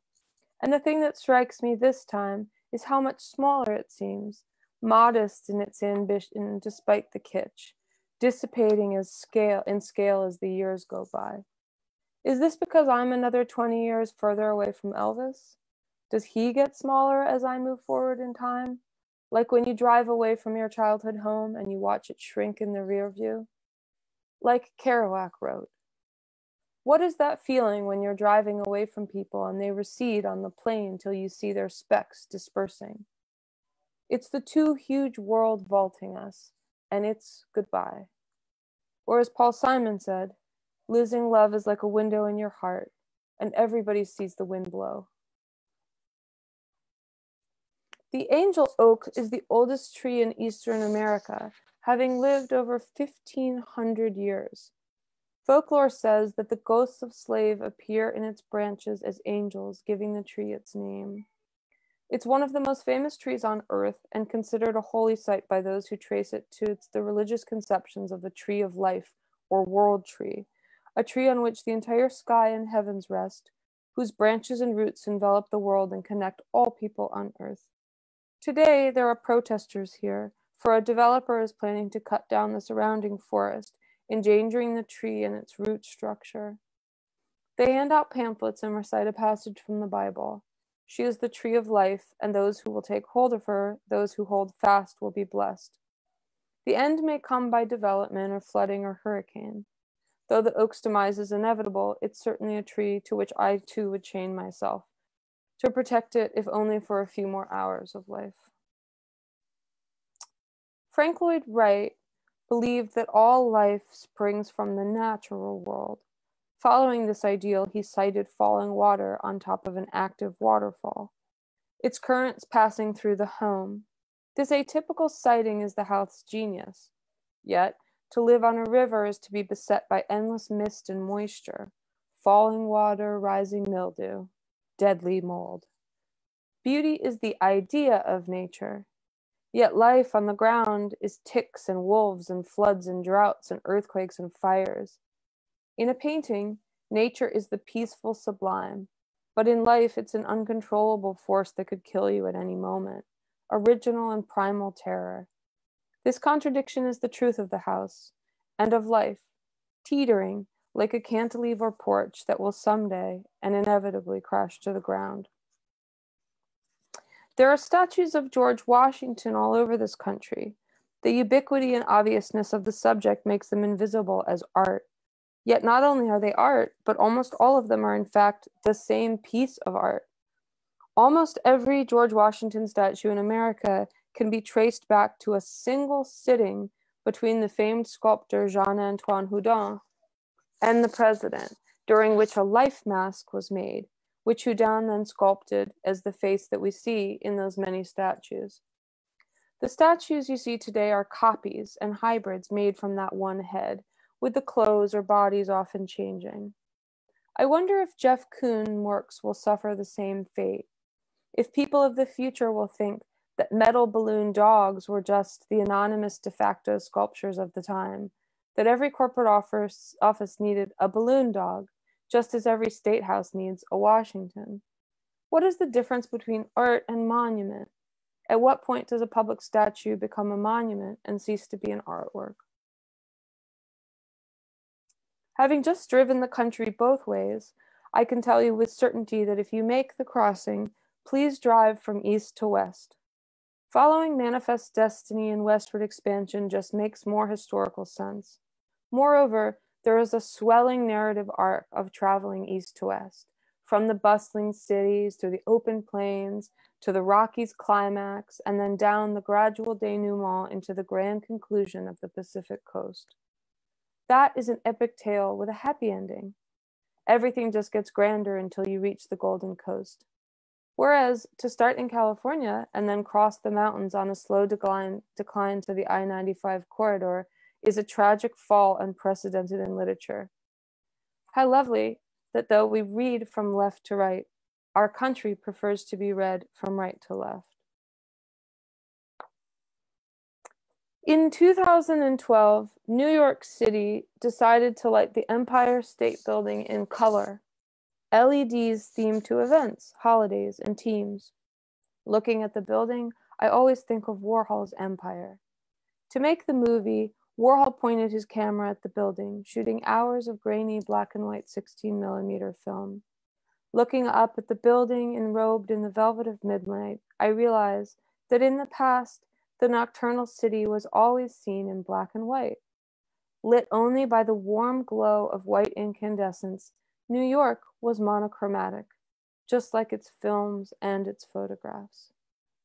And the thing that strikes me this time is how much smaller it seems, modest in its ambition despite the kitsch, dissipating in scale as the years go by. Is this because I'm another 20 years further away from Elvis? Does he get smaller as I move forward in time? Like when you drive away from your childhood home and you watch it shrink in the rear view? Like Kerouac wrote, what is that feeling when you're driving away from people and they recede on the plain till you see their specks dispersing? It's the two huge worlds vaulting us, and it's goodbye. Or as Paul Simon said, losing love is like a window in your heart, and everybody sees the wind blow. The angel oak is the oldest tree in Eastern America, having lived over 1,500 years. Folklore says that the ghosts of slaves appear in its branches as angels, giving the tree its name. It's one of the most famous trees on earth and considered a holy site by those who trace it to the religious conceptions of the tree of life, or world tree, a tree on which the entire sky and heavens rest, whose branches and roots envelop the world and connect all people on earth. Today, there are protesters here, for a developer is planning to cut down the surrounding forest, endangering the tree and its root structure. They hand out pamphlets and recite a passage from the Bible. She is the tree of life, and those who will take hold of her, those who hold fast, will be blessed. The end may come by development or flooding or hurricane. Though the oak's demise is inevitable, it's certainly a tree to which I too would chain myself, to protect it if only for a few more hours of life. Frank Lloyd Wright believed that all life springs from the natural world. Following this ideal, he cited falling water on top of an active waterfall, its currents passing through the home. This atypical sighting is the house's genius. Yet, to live on a river is to be beset by endless mist and moisture, falling water, rising mildew, deadly mold. Beauty is the idea of nature. Yet life on the ground is ticks and wolves and floods and droughts and earthquakes and fires. In a painting, nature is the peaceful sublime, but in life it's an uncontrollable force that could kill you at any moment, original and primal terror. This contradiction is the truth of the house and of life, teetering like a cantilever porch that will someday and inevitably crash to the ground. There are statues of George Washington all over this country. The ubiquity and obviousness of the subject makes them invisible as art. Yet not only are they art, but almost all of them are in fact the same piece of art. Almost every George Washington statue in America can be traced back to a single sitting between the famed sculptor Jean-Antoine Houdon and the president, during which a life mask was made, which Houdon then sculpted as the face that we see in those many statues. The statues you see today are copies and hybrids made from that one head, with the clothes or bodies often changing. I wonder if Jeff Koons works will suffer the same fate, if people of the future will think that metal balloon dogs were just the anonymous de facto sculptures of the time, that every corporate office needed a balloon dog, just as every state house needs a Washington. What is the difference between art and monument? At what point does a public statue become a monument and cease to be an artwork? Having just driven the country both ways, I can tell you with certainty that if you make the crossing, please drive from east to west. Following manifest destiny and westward expansion just makes more historical sense. Moreover, there is a swelling narrative arc of traveling east to west, from the bustling cities to the open plains, to the Rockies climax, and then down the gradual denouement into the grand conclusion of the Pacific coast. That is an epic tale with a happy ending. Everything just gets grander until you reach the Golden Coast. Whereas to start in California and then cross the mountains on a slow decline to the I-95 corridor is a tragic fall unprecedented in literature. How lovely that though we read from left to right, our country prefers to be read from right to left. In 2012, New York City decided to light the Empire State Building in color. LEDs themed to events, holidays, and teams. Looking at the building, I always think of Warhol's Empire. To make the movie, Warhol pointed his camera at the building, shooting hours of grainy black and white 16mm film. Looking up at the building enrobed in the velvet of midnight, I realized that in the past, the nocturnal city was always seen in black and white. Lit only by the warm glow of white incandescence, New York was monochromatic, just like its films and its photographs.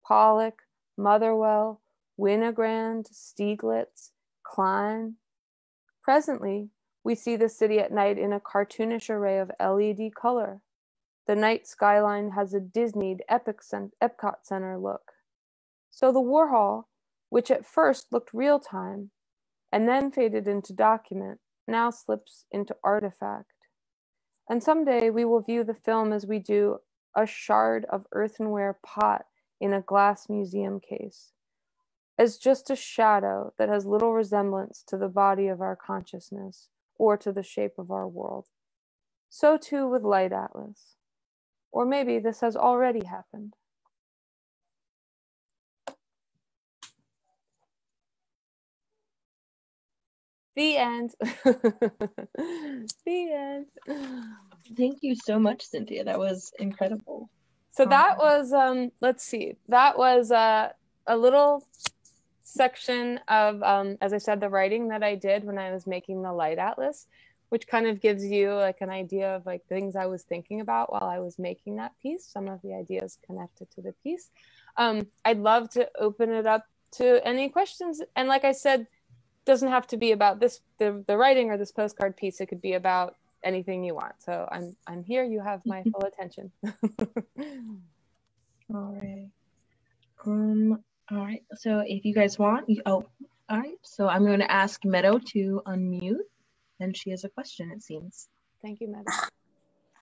Pollock, Motherwell, Winogrand, Stieglitz, Klein. Presently, we see the city at night in a cartoonish array of LED color. The night skyline has a Disneyed Epcot Center look. So the Warhol, which at first looked real-time and then faded into document, now slips into artifact. And someday we will view the film as we do a shard of earthenware pot in a glass museum case, as just a shadow that has little resemblance to the body of our consciousness or to the shape of our world. So too with Light Atlas. Or maybe this has already happened. The end. The end. Thank you so much, Cynthia. That was incredible. So that was, let's see, that was a little section of, as I said, the writing that I did when I was making the Light Atlas, which kind of gives you like an idea of like things I was thinking about while I was making that piece, some of the ideas connected to the piece. I'd love to open it up to any questions. And like I said, doesn't have to be about this, the writing or this postcard piece. It could be about anything you want. So I'm here. You have my full attention. All right. All right. So if you guys want, all right. So I'm going to ask Meadow to unmute, and she has a question, it seems. Thank you, Meadow.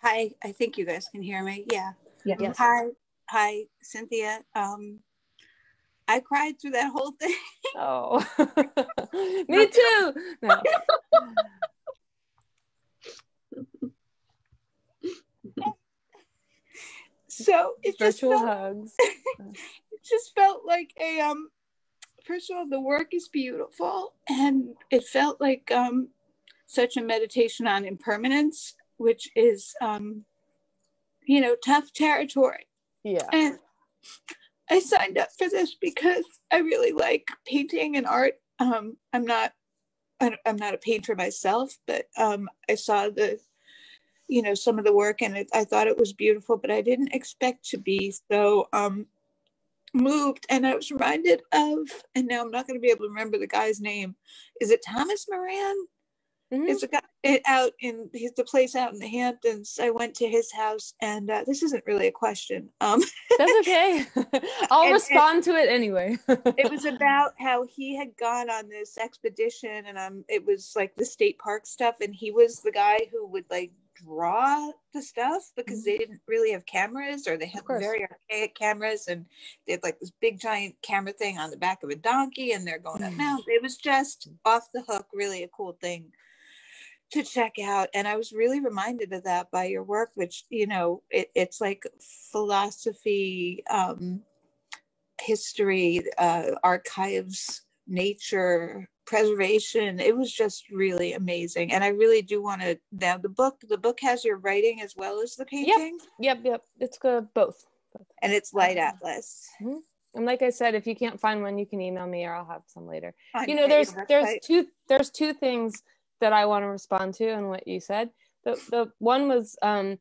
Hi. I think you guys can hear me. Yeah. Yes. Hi, Cynthia. I cried through that whole thing. Oh, me too. No. So it Virtual hugs. It just felt like a first of all, the work is beautiful, and it felt like such a meditation on impermanence, which is, tough territory. Yeah. And I signed up for this because I really like painting and art. I'm not a painter myself, but I saw some of the work, and I thought it was beautiful, but I didn't expect to be so moved. And I was reminded of, and now I'm not going to be able to remember the guy's name. Is it Thomas Moran? Mm-hmm. It's a guy he's the place out in the Hamptons. I went to his house, and this isn't really a question. That's okay. I'll respond to it anyway. It was about how he had gone on this expedition, and it was like the state park stuff, and he was the guy who would like draw the stuff because they didn't really have cameras, or they had very archaic cameras, and they had like this big giant camera thing on the back of a donkey, and they're going up mountains. It was just off the hook, really a cool thing to check out. And I was really reminded of that by your work, which, it's like philosophy, history, archives, nature, preservation. It was just really amazing. And I really do want to, now the book has your writing as well as the painting. Yep. It's good, both. And it's Light Atlas. Mm-hmm. And like I said, if you can't find one, you can email me, or I'll have some later. There's two things that I want to respond to and what you said. The one was, a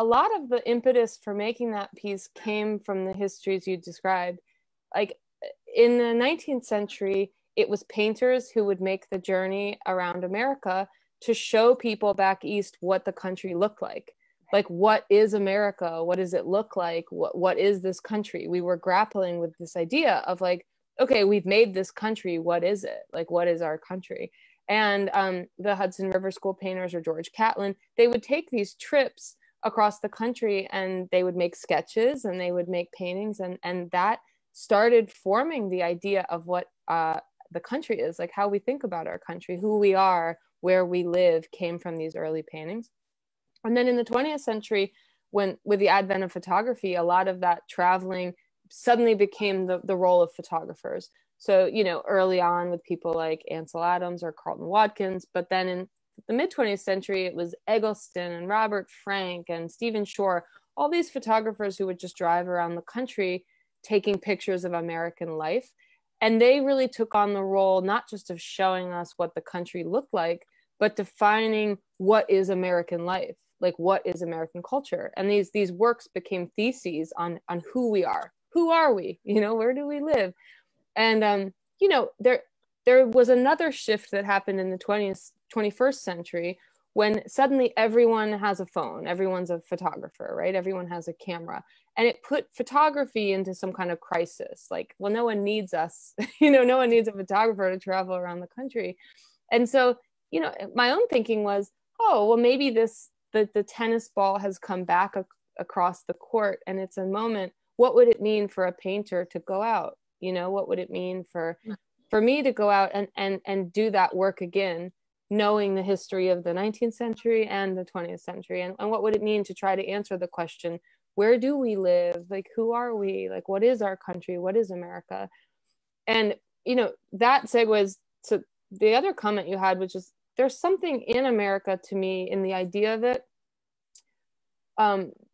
lot of the impetus for making that piece came from the histories you described. Like in the 19th century, it was painters who would make the journey around America to show people back east what the country looked like. Like, what is America? What does it look like? What is this country? We were grappling with this idea of like, okay, we've made this country. What is it? Like, what is our country? And the Hudson River School painters, or George Catlin, they would take these trips across the country, and they would make sketches, and they would make paintings, and that started forming the idea of what the country is, like how we think about our country, who we are, where we live, came from these early paintings. And then in the 20th century, with the advent of photography, a lot of that traveling suddenly became the role of photographers. So, early on with people like Ansel Adams or Carlton Watkins, but then in the mid 20th century, it was Eggleston and Robert Frank and Stephen Shore, all these photographers who would just drive around the country taking pictures of American life. And they really took on the role, not just of showing us what the country looked like, but defining what is American life, like what is American culture. And these works became theses on who we are. Who are we? Where do we live? And, there was another shift that happened in the 21st century, when suddenly everyone has a phone, everyone's a photographer, right? Everyone has a camera, and it put photography into some kind of crisis. Like, well, no one needs us, no one needs a photographer to travel around the country. And so, my own thinking was, oh, well, maybe the tennis ball has come back across the court, and it's a moment. What would it mean for a painter to go out? What would it mean for me to go out and do that work again, knowing the history of the 19th century and the 20th century? And what would it mean to try to answer the question, where do we live? Like, who are we? Like, what is our country? What is America? And, that segues to the other comment you had, which is, there's something in America to me in the idea of it,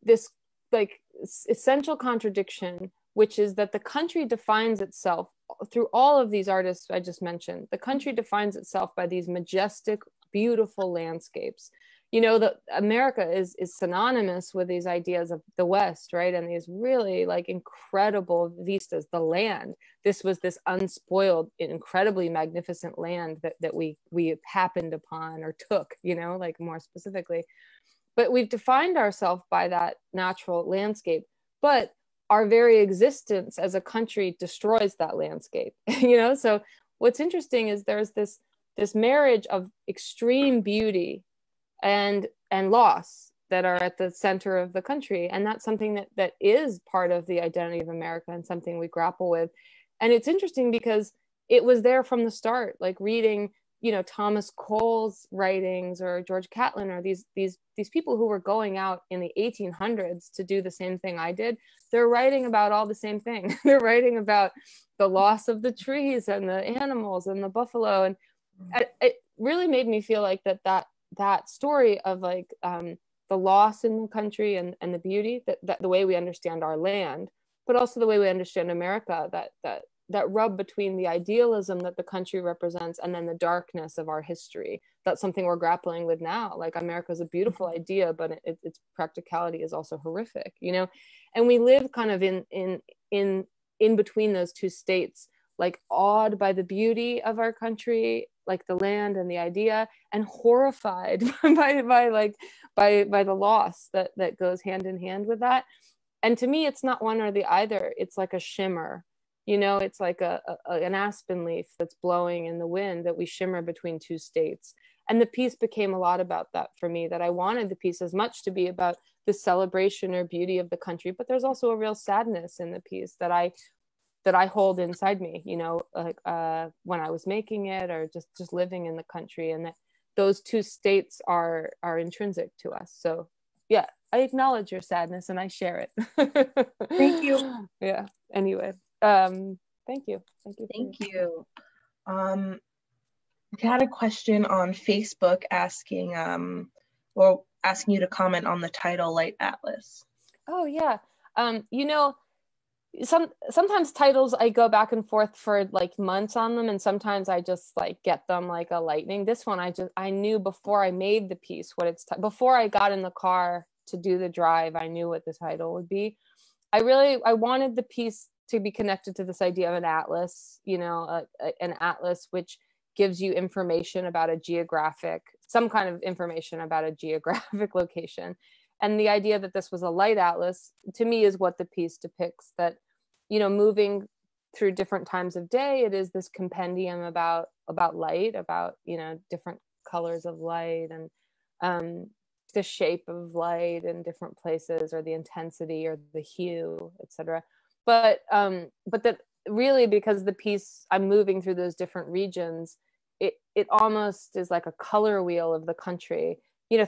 this like essential contradiction, which is that the country defines itself through all of these artists I just mentioned. The country defines itself by these majestic, beautiful landscapes. That America is synonymous with these ideas of the West, right? And these really like incredible vistas, the land. This was this unspoiled, incredibly magnificent land that we happened upon or took, like more specifically. But we've defined ourselves by that natural landscape. But our very existence as a country destroys that landscape, So what's interesting is there's this marriage of extreme beauty and loss that are at the center of the country. And that's something that is part of the identity of America and something we grapple with. And it's interesting because it was there from the start, like reading Thomas Cole's writings or George Catlin or these people who were going out in the 1800s to do the same thing I did. They're writing about all the same thing. They're writing about the loss of the trees and the animals and the buffalo. And it really made me feel like that story of like the loss in the country and the beauty, that the way we understand our land, but also the way we understand America, that rub between the idealism that the country represents and then the darkness of our history. That's something we're grappling with now. Like, America is a beautiful idea, but its practicality is also horrific, and we live kind of in between those two states, like awed by the beauty of our country, like the land and the idea, and horrified by the loss that goes hand in hand with that. And to me, it's not one or the either. It's like a shimmer, it's like an aspen leaf that's blowing in the wind, that we shimmer between two states. And the piece became a lot about that for me, that I wanted the piece as much to be about the celebration or beauty of the country, but there's also a real sadness in the piece that I hold inside me, like when I was making it, or just living in the country, and that those two states are intrinsic to us. So yeah, I acknowledge your sadness and I share it. Thank you. Yeah. Anyway, thank you. Thank you. We had a question on Facebook asking you to comment on the title Light Atlas. Oh yeah. Sometimes titles I go back and forth for like months on them, and sometimes I just like get them like a lightning. This one I knew before I made the piece what it's before I got in the car to do the drive, I knew what the title would be. I wanted the piece to be connected to this idea of an atlas, an atlas which gives you information about some kind of information about a geographic location. And the idea that this was a light atlas, to me, is what the piece depicts, that, moving through different times of day, it is this compendium about light, about, different colors of light, and the shape of light in different places, or the intensity or the hue, etc. But that really, because the piece, I'm moving through those different regions, it almost is like a color wheel of the country.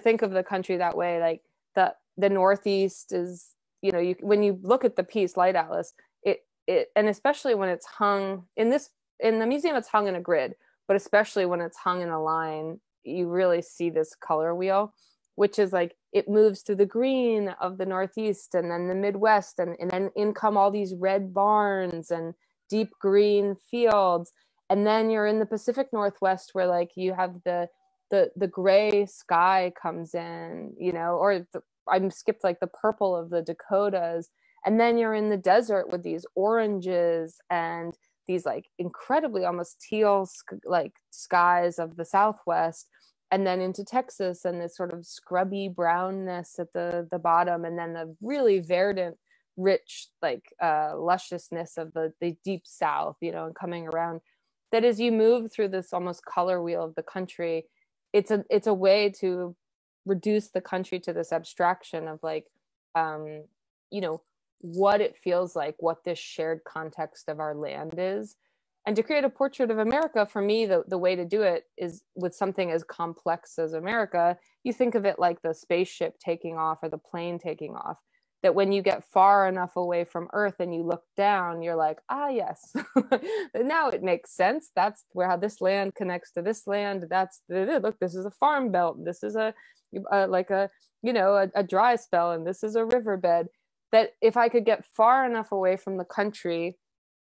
Think of the country that way, like the Northeast is, when you look at the piece Light Atlas, it and especially when it's hung in the museum, it's hung in a grid, but especially when it's hung in a line, you really see this color wheel, which is like, it moves through the green of the Northeast, and then the Midwest, and then in come all these red barns and deep green fields. And then you're in the Pacific Northwest, where like you have the gray sky comes in, I'm skipped like the purple of the Dakotas. And then you're in the desert with these oranges and these like incredibly almost teal like skies of the Southwest, and then into Texas and this sort of scrubby brownness at the bottom, and then the really verdant, rich, like lusciousness of the deep South, and coming around. That as you move through this almost color wheel of the country, it's a way to reduce the country to this abstraction of like, what it feels like, what this shared context of our land is. And to create a portrait of America, for me, the way to do it is with something as complex as America. You think of it like the spaceship taking off or the plane taking off, that when you get far enough away from Earth and you look down, you're like, yes, now it makes sense. That's how this land connects to this land. Look, this is a farm belt. This is a dry spell, and this is a riverbed. That if I could get far enough away from the country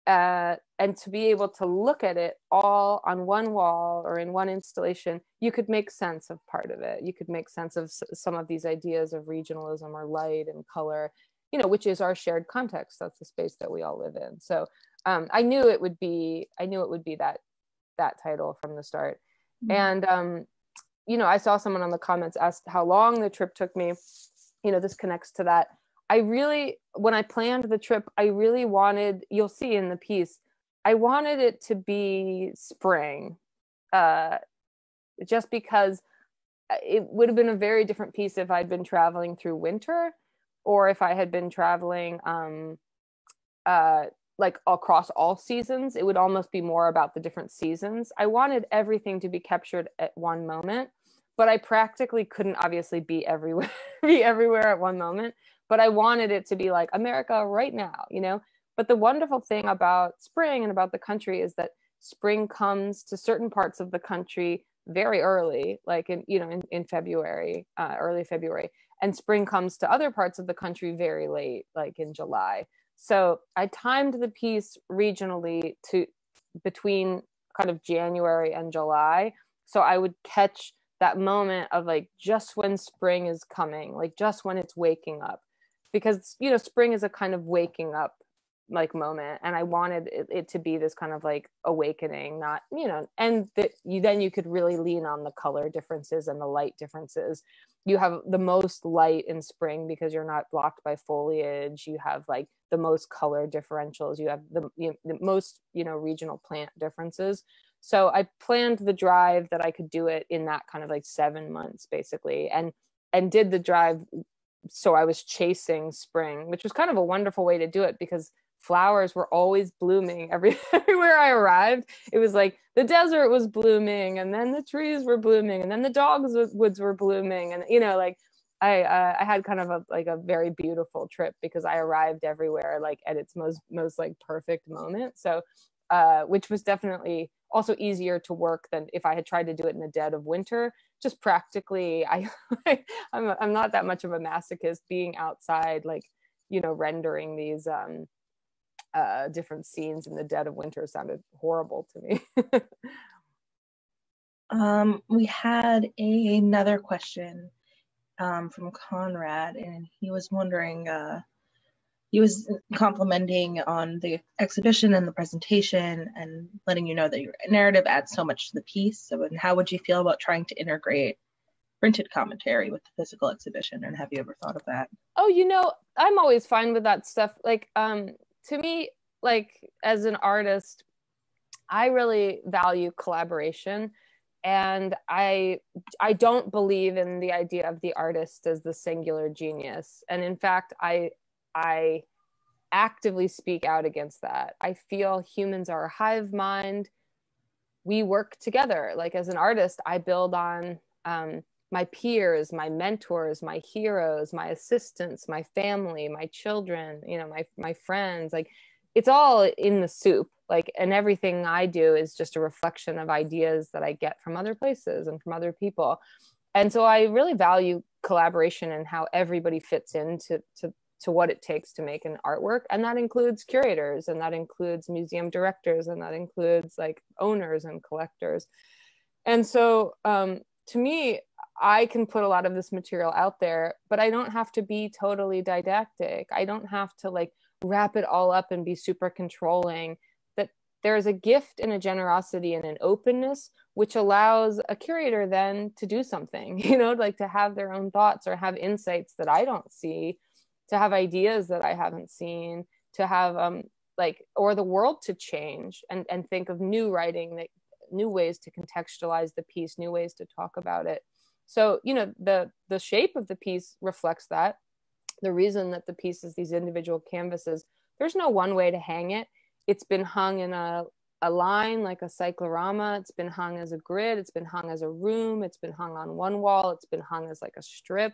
and to be able to look at it all on one wall or in one installation, you could make sense of part of it. You could make sense of some of these ideas of regionalism or light and color, which is our shared context. That's the space that we all live in. So I knew it would be that title from the start. Mm-hmm. And I saw someone on the comments asked how long the trip took me. This connects to that. When I planned the trip, I really wanted, you'll see in the piece, I wanted it to be spring, just because it would have been a very different piece if I'd been traveling through winter, or if I had been traveling like across all seasons. It would almost be more about the different seasons. I wanted everything to be captured at one moment, but I practically couldn't obviously be everywhere, be everywhere at one moment. But I wanted it to be like America right now, you know? But the wonderful thing about spring and about the country is that spring comes to certain parts of the country very early, like in February, early February, and spring comes to other parts of the country very late, like in July. So I timed the piece regionally to between kind of January and July. So I would catch that moment of like just when spring is coming, like just when it's waking up, because, you know, spring is a kind of waking up like moment. And I wanted it to be this kind of like awakening, not, you know, and that you could really lean on the color differences and the light differences. You have the most light in spring because you're not blocked by foliage. You have like the most color differentials. You have the most, you know, regional plant differences. So I planned the drive that I could do it in that kind of like 7 months basically, and did the drive. So I was chasing spring, which was kind of a wonderful way to do it because flowers were always blooming everywhere I arrived. It was like the desert was blooming, and then the trees were blooming, and then the dogwoods were blooming, and you know, like I had kind of a very beautiful trip because I arrived everywhere like at its most like perfect moment. So which was definitely also easier to work than if I had tried to do it in the dead of winter. Just practically, I'm not that much of a masochist being outside, like, you know, rendering these different scenes in the dead of winter sounded horrible to me. We had another question from Conrad, and he was wondering, he was complimenting on the exhibition and the presentation and letting you know that your narrative adds so much to the piece. So, and how would you feel about trying to integrate printed commentary with the physical exhibition? And have you ever thought of that? Oh, you know, I'm always fine with that stuff. Like, to me, like as an artist, I really value collaboration. And I don't believe in the idea of the artist as the singular genius. And in fact, I actively speak out against that. I feel humans are a hive mind. We work together. Like as an artist, I build on my peers, my mentors, my heroes, my assistants, my family, my children, you know, my friends. Like it's all in the soup. Like, and everything I do is just a reflection of ideas that I get from other places and from other people. And so I really value collaboration and how everybody fits into what it takes to make an artwork. And that includes curators, and that includes museum directors, and that includes like owners and collectors. And so to me, I can put a lot of this material out there, but I don't have to be totally didactic. I don't have to like wrap it all up and be super controlling. That there's a gift and a generosity and an openness which allows a curator then to do something, you know, like to have their own thoughts or have insights that I don't see, to have ideas that I haven't seen, to have like, or the world to change and think of new writing, that new ways to contextualize the piece, new ways to talk about it. So, you know, the shape of the piece reflects that. The reason that the piece is these individual canvases, there's no one way to hang it. It's been hung in a line like a cyclorama. It's been hung as a grid. It's been hung as a room. It's been hung on one wall. It's been hung as like a strip.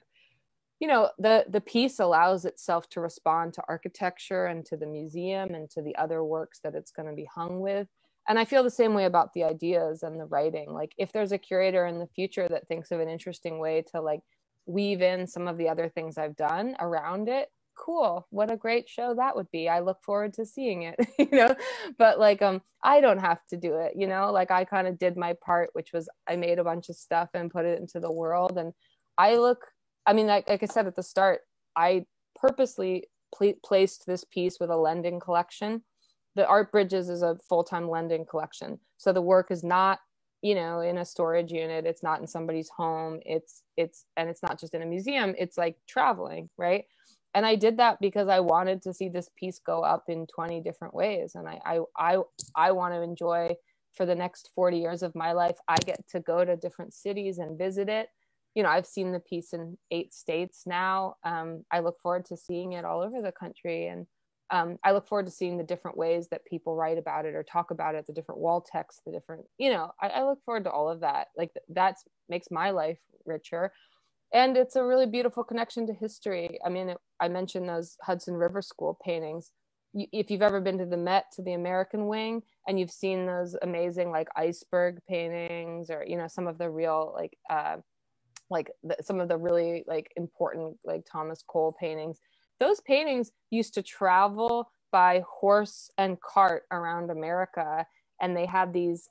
You know, the piece allows itself to respond to architecture and to the museum and to the other works that it's going to be hung with. And I feel the same way about the ideas and the writing. Like if there's a curator in the future that thinks of an interesting way to like weave in some of the other things I've done around it, cool, what a great show that would be. I look forward to seeing it, you know, but like I don't have to do it, you know, like I kind of did my part, which was I made a bunch of stuff and put it into the world. And I mean, like I said at the start, I purposely placed this piece with a lending collection. The Art Bridges is a full-time lending collection. So the work is not, you know, in a storage unit. It's not in somebody's home. It's not just in a museum. It's like traveling, right? And I did that because I wanted to see this piece go up in 20 different ways. And I want to enjoy, for the next 40 years of my life, I get to go to different cities and visit it. You know, I've seen the piece in 8 states now. I look forward to seeing it all over the country. And I look forward to seeing the different ways that people write about it or talk about it, the different wall texts, the different, I look forward to all of that. Like that makes my life richer. And it's a really beautiful connection to history. I mean, I mentioned those Hudson River School paintings. If you've ever been to the Met, to the American Wing, and you've seen those amazing like iceberg paintings, or some of the real some of the really like important like Thomas Cole paintings, those paintings used to travel by horse and cart around America, and they had these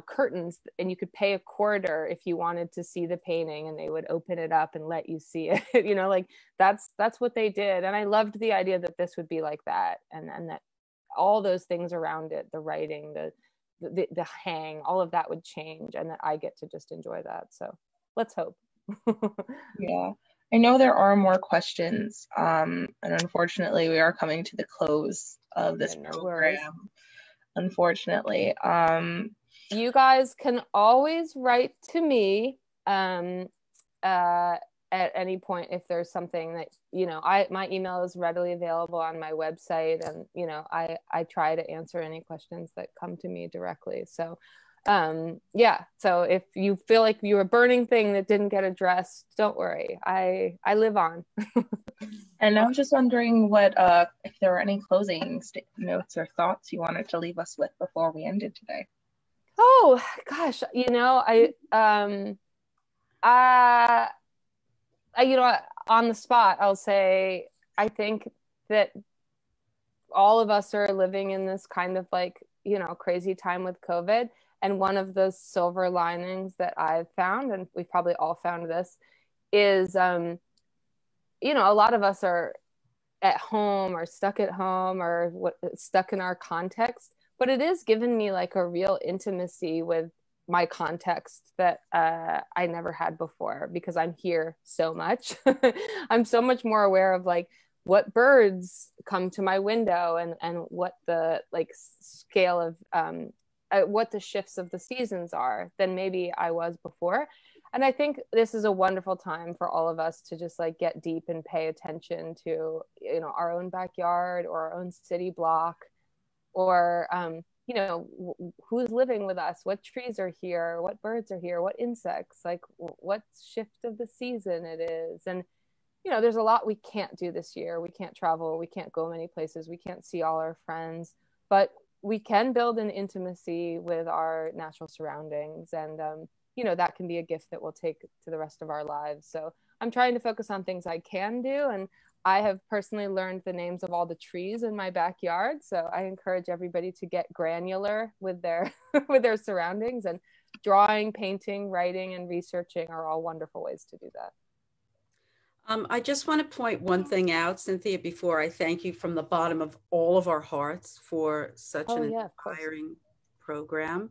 curtains, and you could pay a quarter if you wanted to see the painting, and they would open it up and let you see it. That's what they did. And I loved the idea that this would be like that, and that all those things around it, the writing, the hang, all of that would change, and that I get to just enjoy that. So let's hope. Yeah, I know there are more questions, and unfortunately we are coming to the close of this program. Unfortunately, you guys can always write to me at any point if there's something that my email is readily available on my website, and I try to answer any questions that come to me directly. So so if you feel like you're a burning thing that didn't get addressed, don't worry, I live on. And I was just wondering what if there were any closing notes or thoughts you wanted to leave us with before we ended today. Oh gosh, on the spot, I'll say I think that all of us are living in this kind of like crazy time with COVID, and one of the silver linings that I've found, and we've probably all found this, is a lot of us are at home or stuck at home or stuck in our context, but it has given me like a real intimacy with my context that I never had before, because I'm here so much. I'm so much more aware of like what birds come to my window, and what the like scale of what the shifts of the seasons are than maybe I was before. And I think this is a wonderful time for all of us to just like get deep and pay attention to, our own backyard or our own city block, or, who's living with us, what trees are here, what birds are here, what insects, like what shift of the season it is. And, there's a lot we can't do this year. We can't travel. We can't go many places. We can't see all our friends, but we can build an intimacy with our natural surroundings. And, that can be a gift that we'll take to the rest of our lives. So I'm trying to focus on things I can do. And I have personally learned the names of all the trees in my backyard. So I encourage everybody to get granular with their with their surroundings, and drawing, painting, writing, and researching are all wonderful ways to do that. I just want to point one thing out, Cynthia, before I thank you from the bottom of all of our hearts for such an inspiring program.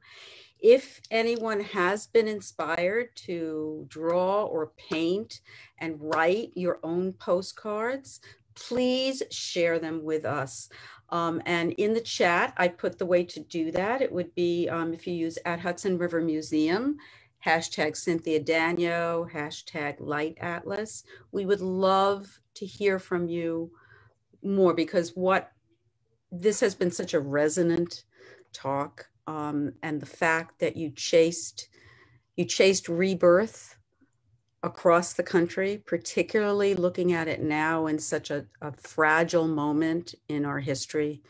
If anyone has been inspired to draw or paint and write your own postcards, please share them with us. And in the chat, I put the way to do that. It would be if you use @Hudson River Museum, hashtag Cynthia Daignault, hashtag Light Atlas. We would love to hear from you more, because this has been such a resonant talk. And the fact that you chased rebirth across the country, particularly looking at it now in such a fragile moment in our history,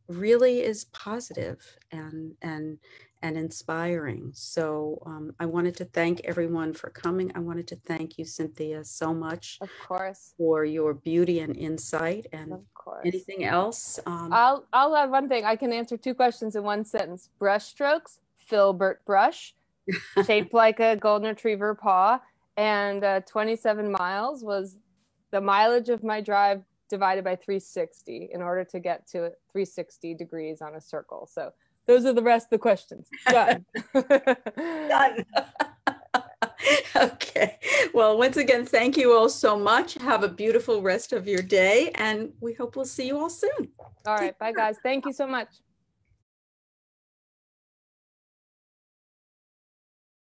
really is positive and inspiring. So I wanted to thank everyone for coming. I wanted to thank you, Cynthia, so much. Of course. For your beauty and insight. And of course. Anything else? I'll add one thing. I can answer two questions in one sentence. Brush strokes, filbert brush, shaped like a golden retriever paw, and 27 miles was the mileage of my drive divided by 360 in order to get to 360 degrees on a circle. So those are the rest of the questions. Done. Done. Okay. Well, once again, thank you all so much. Have a beautiful rest of your day, and we hope we'll see you all soon. All right. Bye, guys. Thank you so much.